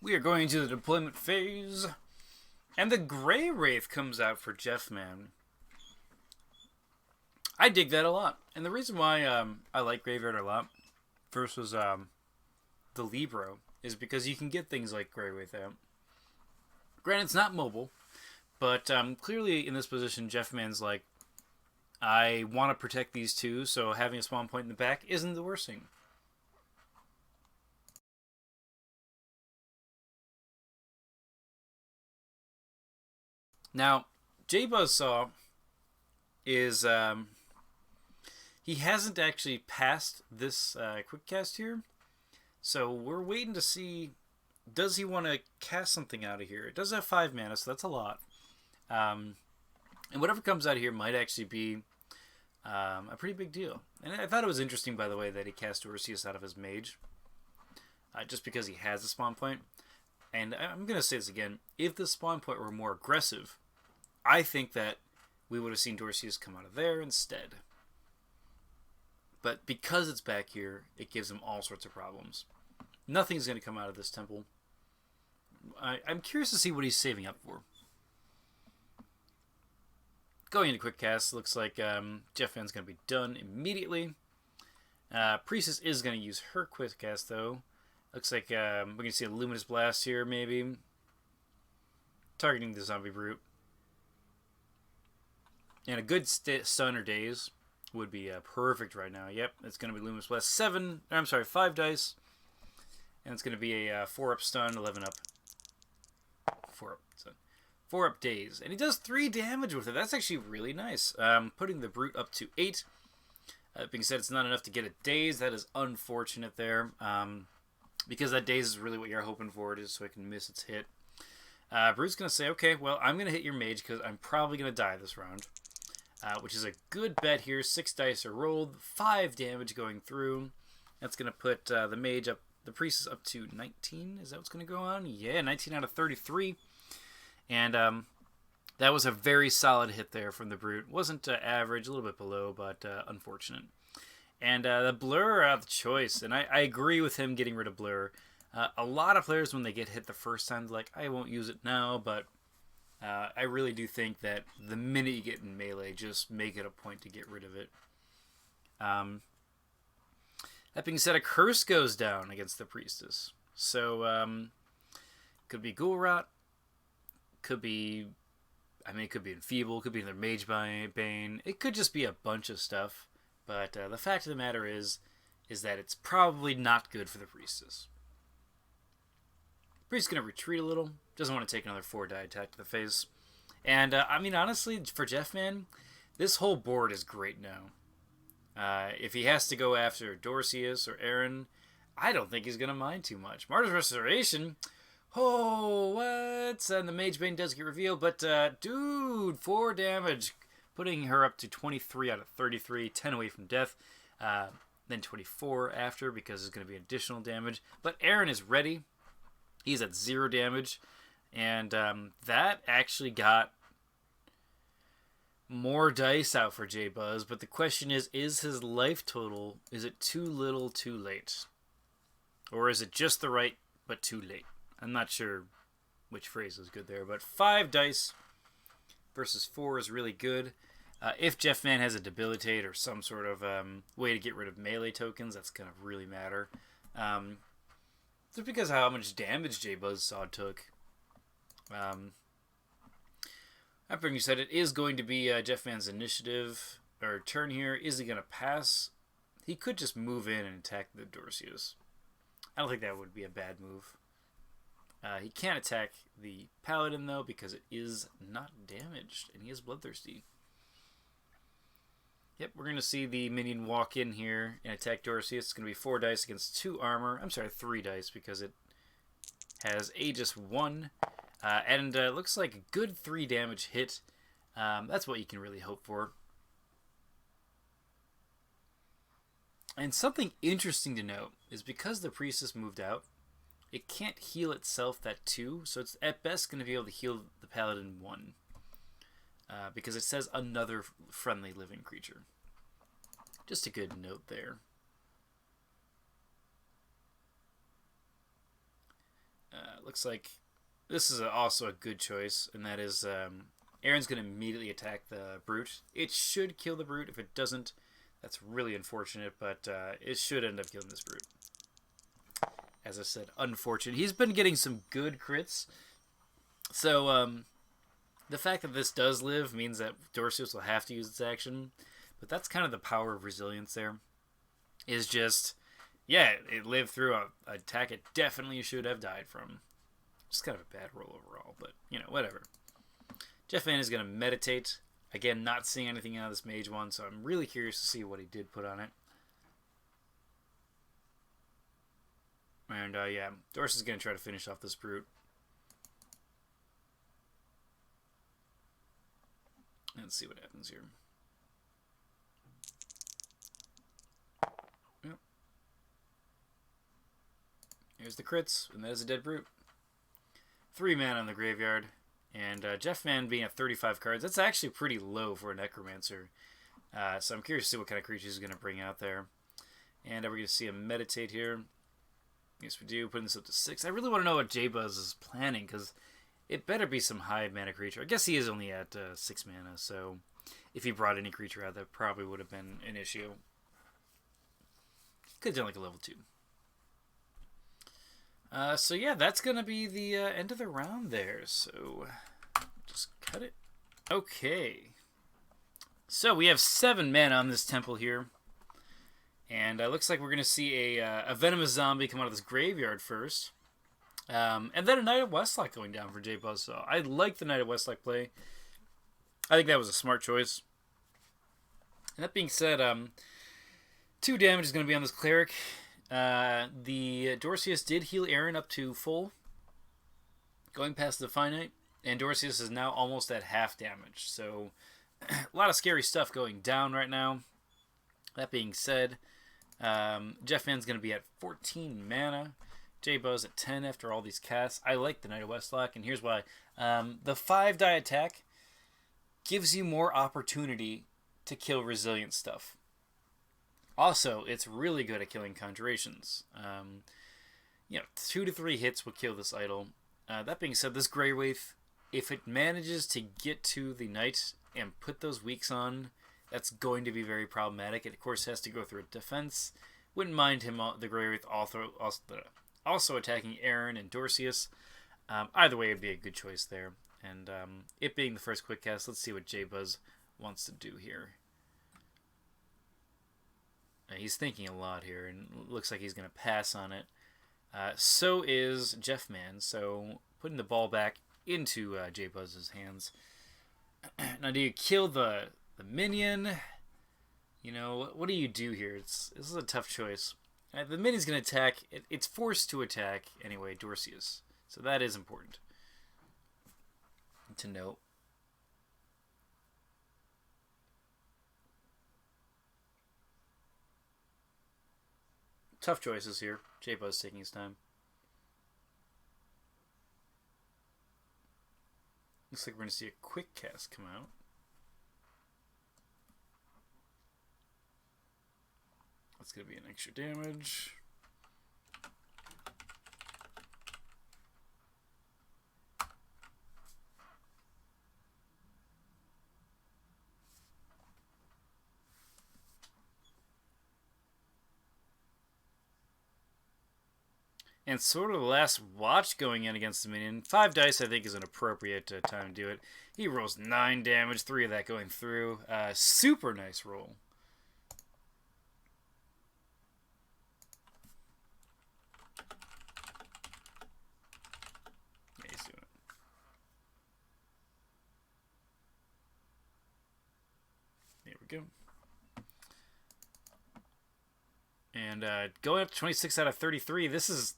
we are going to the deployment phase, and the Grey Wraith comes out for Jeffman. I dig that a lot, and the reason why I like Graveyard a lot versus the Libro is because you can get things like Grey Wraith out. Granted, it's not mobile, but clearly in this position, Jeffman's like, I want to protect these 2, so having a spawn point in the back isn't the worst thing. Now, Jbuzzsaw is, he hasn't actually passed this quick cast here, so we're waiting to see, does he want to cast something out of here? It does have 5 mana, so that's a lot. And whatever comes out of here might actually be a pretty big deal. And I thought it was interesting, by the way, that he cast Dorceus out of his mage. Just because he has a spawn point. And I'm going to say this again. If the spawn point were more aggressive, I think that we would have seen Dorceus come out of there instead. But because it's back here, it gives him all sorts of problems. Nothing's going to come out of this temple. I'm curious to see what he's saving up for. Going into quick cast, looks like Jeffman's going to be done immediately. Priestess is going to use her quick cast, though. Looks like we're going to see a Luminous Blast here, maybe. Targeting the Zombie Brute. And a good stun or daze would be perfect right now. Yep, it's going to be Luminous Blast. 5 dice. And it's going to be a 4-up stun, 11 up. 4-up stun. 4-up daze. And he does 3 damage with it. That's actually really nice. Putting the Brute up to 8. Being said, it's not enough to get a daze. That is unfortunate there. Because that daze is really what you're hoping for, it is so I can miss its hit. Brute's going to say, okay, well, I'm going to hit your mage because I'm probably going to die this round. Which is a good bet here. 6 dice are rolled. 5 damage going through. That's going to put the mage up, the priestess up to 19. Is that what's going to go on? Yeah, 19 out of 33. And that was a very solid hit there from the Brute. Wasn't average, a little bit below, but unfortunate. And the blur out of the choice. And I agree with him getting rid of blur. A lot of players, when they get hit the first time, they're like, I won't use it now. But I really do think that the minute you get in melee, just make it a point to get rid of it. That being said, a curse goes down against the priestess. So, could be Ghoul Rot. Could be, it could be Enfeeble. Could be another Mage Bane. It could just be a bunch of stuff. But the fact of the matter is that it's probably not good for the priestess. Priestess is going to retreat a little. Doesn't want to take another 4-die attack to the face. And, honestly, for Jeffman, this whole board is great now. If he has to go after Dorceus or Aaron, I don't think he's going to mind too much. Martyr's Restoration, oh, what? And the Mage Bane does get revealed, but, dude, 4 damage. Putting her up to 23 out of 33, 10 away from death. Then 24 after, because there's going to be additional damage. But Aaron is ready. He's at 0 damage. And that actually got more dice out for Jbuzz. But the question is his life total, is it too little, too late? Or is it just the right, but too late? I'm not sure which phrase is good there. But 5 dice versus 4 is really good. If Jeffman has a Debilitate or some sort of way to get rid of melee tokens, that's going to really matter. Just because of how much damage Jbuzzsaw took. After you said it is going to be Jeffman's initiative, or turn here. Is he going to pass? He could just move in and attack the Dorceus. I don't think that would be a bad move. He can't attack the Paladin, though, because it is not damaged, and he is bloodthirsty. Yep, we're going to see the minion walk in here and attack Dorceus. It's going to be 4 dice against 2 armor. I'm sorry, 3 dice, because it has Aegis 1. And it looks like a good 3 damage hit. That's what you can really hope for. And something interesting to note is because the Priestess moved out, it can't heal itself that 2, so it's at best going to be able to heal the Paladin 1. Because it says another friendly living creature. Just a good note there. Looks like this is also a good choice, and that is Aaron's going to immediately attack the Brute. It should kill the Brute. If it doesn't, that's really unfortunate, but it should end up killing this Brute. As I said, unfortunate. He's been getting some good crits, so the fact that this does live means that Dorceus will have to use its action, but that's kind of the power of resilience there. Is just, yeah, it lived through an attack it definitely should have died from. Just kind of a bad roll overall, but, whatever. Jeffman is going to meditate. Again, not seeing anything out of this mage one, so I'm really curious to see what he did put on it. And, yeah, Dorceus is going to try to finish off this Brute. Let's see what happens here. Yep. Here's the crits, and that is a dead Brute. 3 mana in the graveyard. And Jeffman being at 35 cards, that's actually pretty low for a Necromancer. So I'm curious to see what kind of creatures he's going to bring out there. And we're going to see him meditate here. Yes, we do. Putting this up to 6. I really want to know what Jbuzz is planning, because it better be some high mana creature. I guess he is only at 6 mana, so if he brought any creature out, that probably would have been an issue. Could have done like a level 2. So yeah, that's going to be the end of the round there. So just cut it. Okay. So we have 7 mana on this temple here. And it looks like we're going to see a Venomous Zombie come out of this graveyard first. And then a Knight of Westlock going down for Jbuzzsaw. I like the Knight of Westlock play. I think that was a smart choice. And that being said, 2 damage is going to be on this Cleric. The Dorceus did heal Aaron up to full, going past the finite. And Dorceus is now almost at half damage. So a lot of scary stuff going down right now. That being said, Jeffman's going to be at 14 mana. Jbuzz at 10 after all these casts. I like the Knight of Westlock, and here's why. The 5-die attack gives you more opportunity to kill resilient stuff. Also, it's really good at killing conjurations. 2 to 3 hits will kill this idol. That being said, this Grey Wraith, if it manages to get to the Knight and put those weaks on, that's going to be very problematic. It, of course, has to go through a defense. Wouldn't mind him, the Grey Wraith, also attacking Aaron and Dorceus. Either way, it'd be a good choice there. And it being the first quick cast, let's see what Jbuzz wants to do here. He's thinking a lot here, and looks like he's going to pass on it. So is Jeffman, so putting the ball back into Jbuzz's hands. Now, do you kill the minion? You know, what do you do here? This is a tough choice. The minion's going to attack. It's forced to attack anyway, Dorceus. So that is important to note. Tough choices here. Jbuzz taking his time. Looks like we're going to see a quick cast come out. That's going to be an extra damage. And sort of the last watch going in against the minion. 5 dice, I think, is an appropriate time to do it. He rolls 9 damage, 3 of that going through. Super nice roll. Yeah, he's doing it. There we go. And going up to 26 out of 33, this is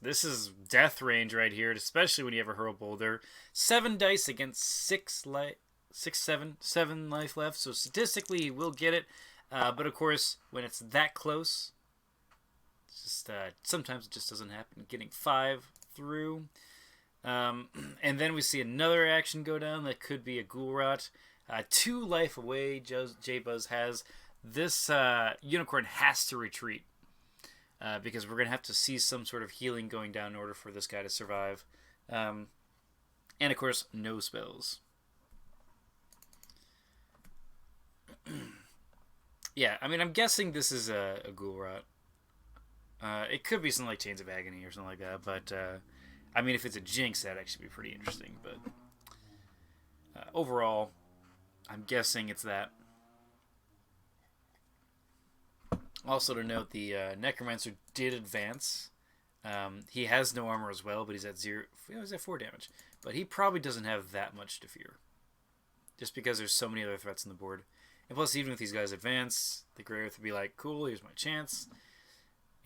death range right here, especially when you have a Hurl Boulder. 7 dice against 7 life left, so statistically you will get it. But of course, when it's that close, it's just sometimes it just doesn't happen. Getting 5 through. And then we see another action go down that could be a Ghoul Rot. 2 life away, Jbuzz has. This Unicorn has to retreat. Because we're going to have to see some sort of healing going down in order for this guy to survive. And, of course, no spells. Yeah, I mean, I'm guessing this is a Ghoul Rot. It could be something like Chains of Agony or something like that. But, I mean, if it's a Jinx, that'd actually be pretty interesting. But overall, I'm guessing it's that. Also to note, the Necromancer did advance. He has no armor as well, but he's at 0. He's at 4 damage. But he probably doesn't have that much to fear, just because there's so many other threats on the board. And plus, even if these guys advance, the Grey Earth would be like, "Cool, here's my chance."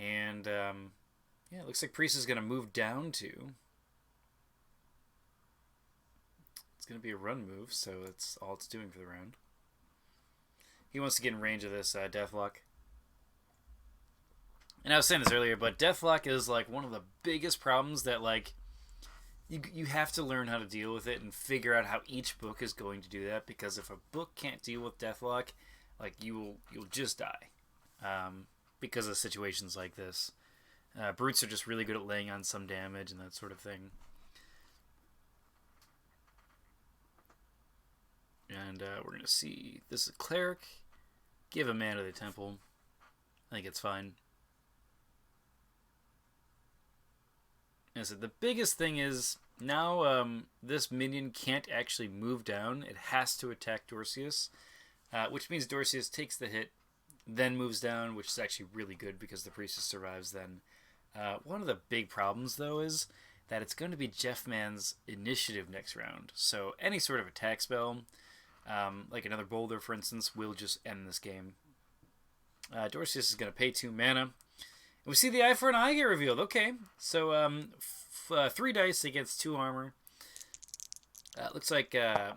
And yeah, it looks like Priest is going to move down to. It's going to be a run move, so that's all it's doing for the round. He wants to get in range of this Deathlock. And I was saying this earlier, but Deathlock is like one of the biggest problems that like you have to learn how to deal with it and figure out how each book is going to do that, because if a book can't deal with Deathlock, like you'll just die, because of situations like this. Brutes are just really good at laying on some damage and that sort of thing. And we're going to see, this is a cleric. Give a man to the temple. I think it's fine. And so the biggest thing is, now this minion can't actually move down. It has to attack Dorcius, which means Dorcius takes the hit, then moves down, which is actually really good because the Priestess survives then. One of the big problems, though, is that it's going to be Jeffman's initiative next round. So any sort of attack spell, like another Boulder, for instance, will just end this game. Dorcius is going to pay 2 mana. And we see the Eye for an Eye get revealed. Okay, so 3 dice against 2 armor. Looks like a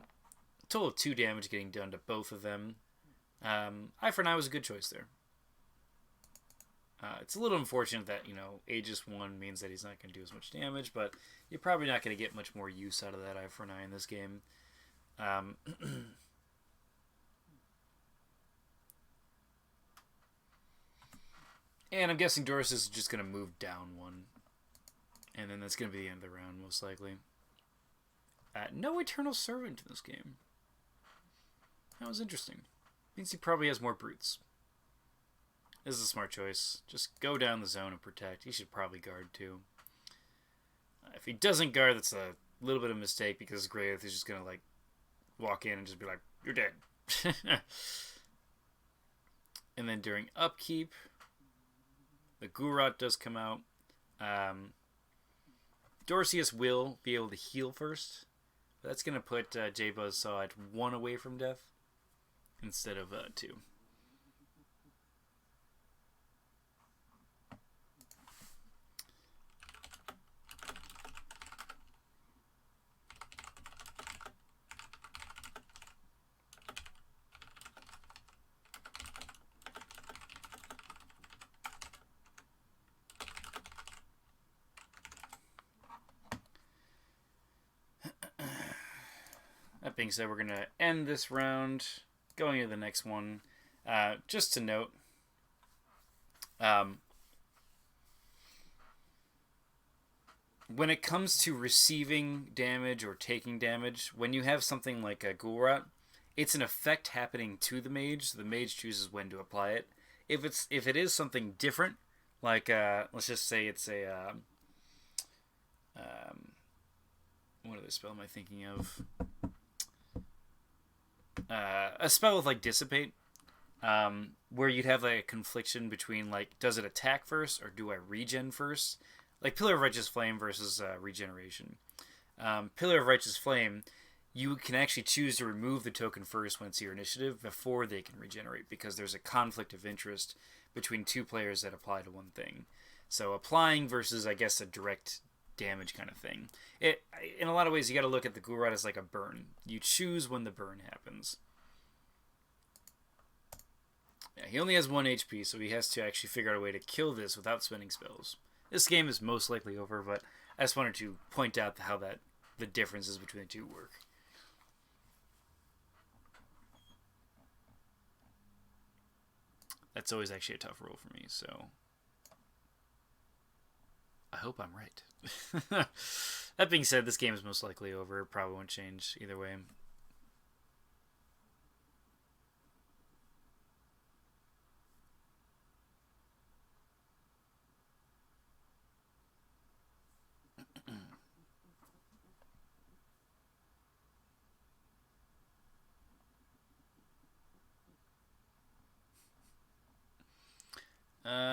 total of 2 damage getting done to both of them. Eye for an Eye was a good choice there. It's a little unfortunate that, Aegis 1 means that he's not going to do as much damage, but you're probably not going to get much more use out of that Eye for an Eye in this game. And I'm guessing Doris is just going to move down 1. And then that's going to be the end of the round, most likely. No Eternal Servant in this game. That was interesting. Means he probably has more brutes. This is a smart choice. Just go down the zone and protect. He should probably guard too. If he doesn't guard, that's a little bit of a mistake, because Greyth is just going to like walk in and just be like, you're dead. And then during upkeep, the Gurot does come out. Dorcius will be able to heal first. But that's going to put Jbuzzsaw at 1 away from death instead of 2. That being said, we're going to end this round, going to the next one. Just to note, when it comes to receiving damage or taking damage, when you have something like a Gulrat, it's an effect happening to the mage. The mage chooses when to apply it. If it is something different, like let's just say it's a what other spell am I thinking of? A spell with like Dissipate, where you'd have like a confliction between like, does it attack first or do I regen first? Like Pillar of Righteous Flame versus Regeneration. Pillar of Righteous Flame, you can actually choose to remove the token first when it's your initiative before they can regenerate, because there's a conflict of interest between 2 players that apply to one thing. So applying versus, I guess, a direct damage kind of thing. In a lot of ways, you got to look at the Gulrat as like a burn. You choose when the burn happens. Yeah, he only has 1 HP, so he has to actually figure out a way to kill this without spending spells. This game is most likely over, but I just wanted to point out how the differences between the 2 work. That's always actually a tough roll for me, so I hope I'm right. That being said, this game is most likely over. It probably won't change either way.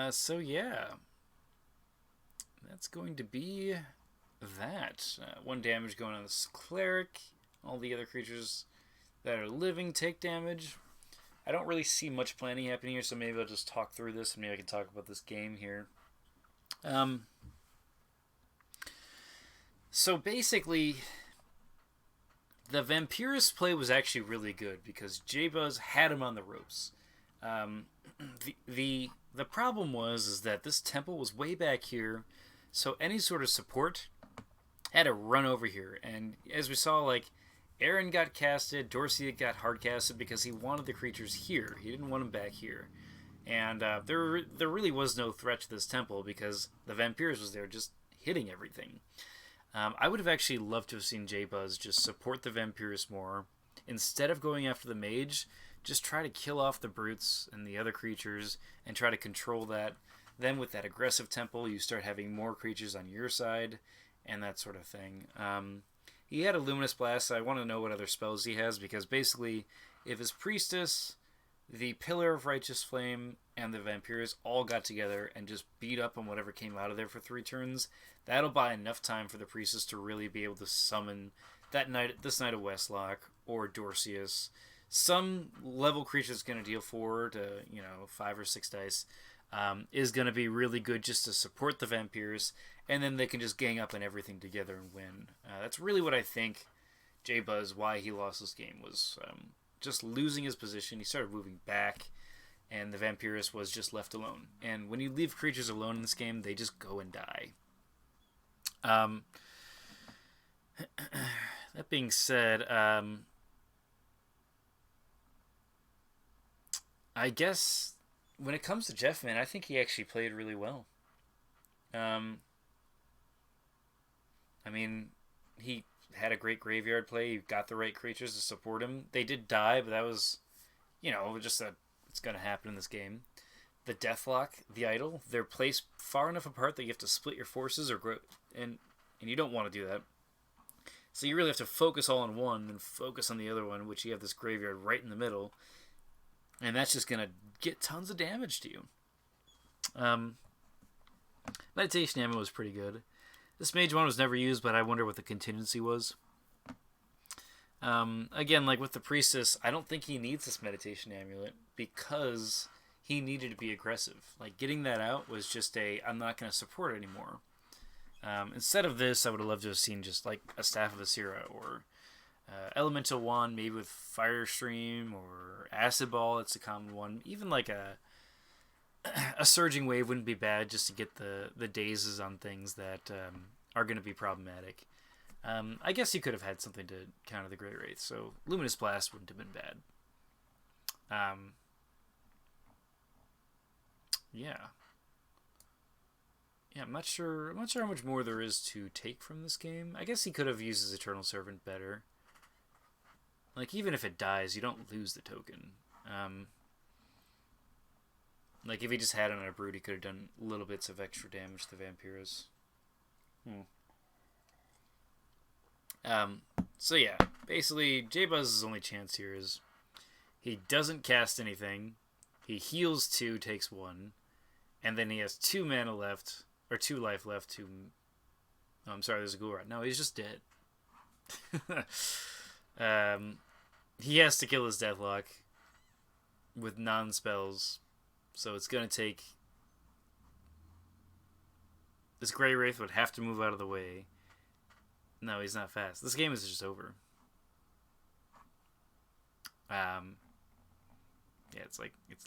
So yeah, that's going to be that. 1 damage going on this cleric. All the other creatures that are living take damage. I don't really see much planning happening here, so maybe I'll just talk through this, and maybe I can talk about this game here. So basically, the Vampirist play was actually really good because Jbuzz had him on the ropes. The problem was that this temple was way back here, so any sort of support had to run over here. And as we saw, like, Aaron got casted, Dorsey got hard casted because he wanted the creatures here. He didn't want them back here. And there really was no threat to this temple because the Vampires was there just hitting everything. I would have actually loved to have seen Jbuzz just support the Vampires more. Instead of going after the mage, just try to kill off the brutes and the other creatures and try to control that. Then with that aggressive temple, you start having more creatures on your side and that sort of thing. He had a Luminous Blast, so I want to know what other spells he has, because basically, if his Priestess, the Pillar of Righteous Flame, and the Vampires all got together and just beat up on whatever came out of there for 3 turns, that'll buy enough time for the Priestess to really be able to summon this Knight of Westlock or Dorceus. Some level creature that's going to deal 4 to 5 or 6 dice is going to be really good just to support the Vampires, and then they can just gang up on everything together and win. That's really what I think Jbuzz, why he lost this game, was just losing his position. He started moving back, and the Vampirus was just left alone. And when you leave creatures alone in this game, they just go and die. That being said, I guess when it comes to Jeffman, I think he actually played really well. I mean, he had a great graveyard play. He got the right creatures to support him. They did die, but that was, just it's going to happen in this game. The Deathlock, the Idol, they're placed far enough apart that you have to split your forces or grow, and you don't want to do that. So you really have to focus all on one and focus on the other one, which you have this graveyard right in the middle. And that's just going to get tons of damage to you. Meditation Ammo was pretty good. This Mage one was never used, but I wonder what the contingency was. Again, like with the Priestess, I don't think he needs this Meditation Amulet because he needed to be aggressive. Like, getting that out was just I'm not going to support it anymore. Instead of this, I would have loved to have seen just like a Staff of Asira or Elemental Wand, maybe with Fire Stream or Acid Ball. It's a common one. Even like a Surging Wave wouldn't be bad, just to get the dazes on things that are going to be problematic. I guess he could have had something to counter the Great Wraith, so Luminous Blast wouldn't have been bad. Yeah, I'm not sure how much more there is to take from this game. I guess he could have used his Eternal Servant better. Like, even if it dies, you don't lose the token. Like, if he just had it on a Brood, he could have done little bits of extra damage to the Vampiros. So yeah, basically, Jbuzz's only chance here is he doesn't cast anything, he heals 2, takes 1, and then he has 2 mana left, or 2 life left to... Oh, I'm sorry, there's a ghoul rat. No, he's just dead. He has to kill his Deathlock with non-spells, so it's going to take... This Grey Wraith would have to move out of the way. No, he's not fast. This game is just over. Yeah, it's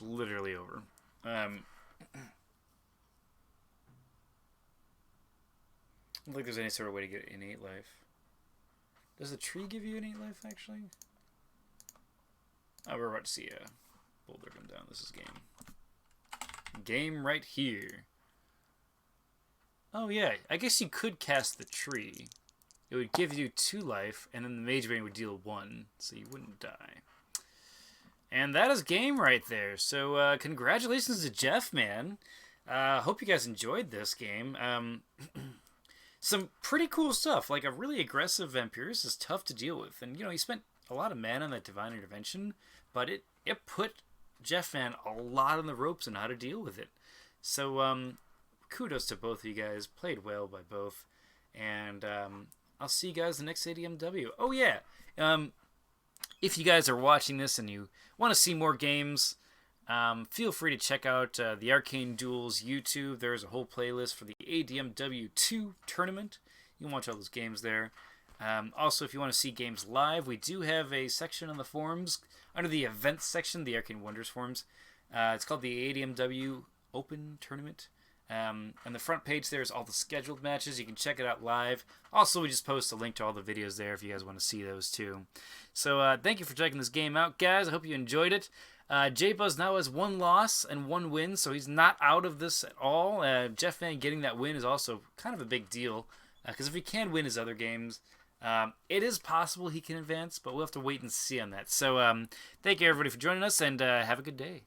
literally over. I don't think there's any sort of way to get innate life. Does the tree give you innate life, actually? Oh, we're about to see a boulder come down. This is game. Game right here. Oh, yeah. I guess you could cast the tree. It would give you 2 life, and then the Mage Bane would deal 1, so you wouldn't die. And that is game right there. So, congratulations to Jeffman. Hope you guys enjoyed this game. Some pretty cool stuff. Like, a really aggressive Vampirus is tough to deal with. And, he spent a lot of mana on that Divine Intervention, but it put Jeffman a lot on the ropes on how to deal with it. So, kudos to both of you guys. Played well by both. And, I'll see you guys in the next ADMW. Oh, yeah. If you guys are watching this and you want to see more games, feel free to check out the Arcane Duels YouTube. There's a whole playlist for the ADMW 2 tournament. You can watch all those games there. Also, if you want to see games live, we do have a section on the forums under the events section, the Arcane Wonders forums. It's called the ADMW Open Tournament. And the front page there is all the scheduled matches. You can check it out live. Also, we just post a link to all the videos there if you guys want to see those too. So thank you for checking this game out, guys. I hope you enjoyed it. Jbuzz now has 1 loss and 1 win, so he's not out of this at all. Jeffman getting that win is also kind of a big deal, because if he can win his other games, it is possible he can advance, but we'll have to wait and see on that. So thank you, everybody, for joining us, and have a good day.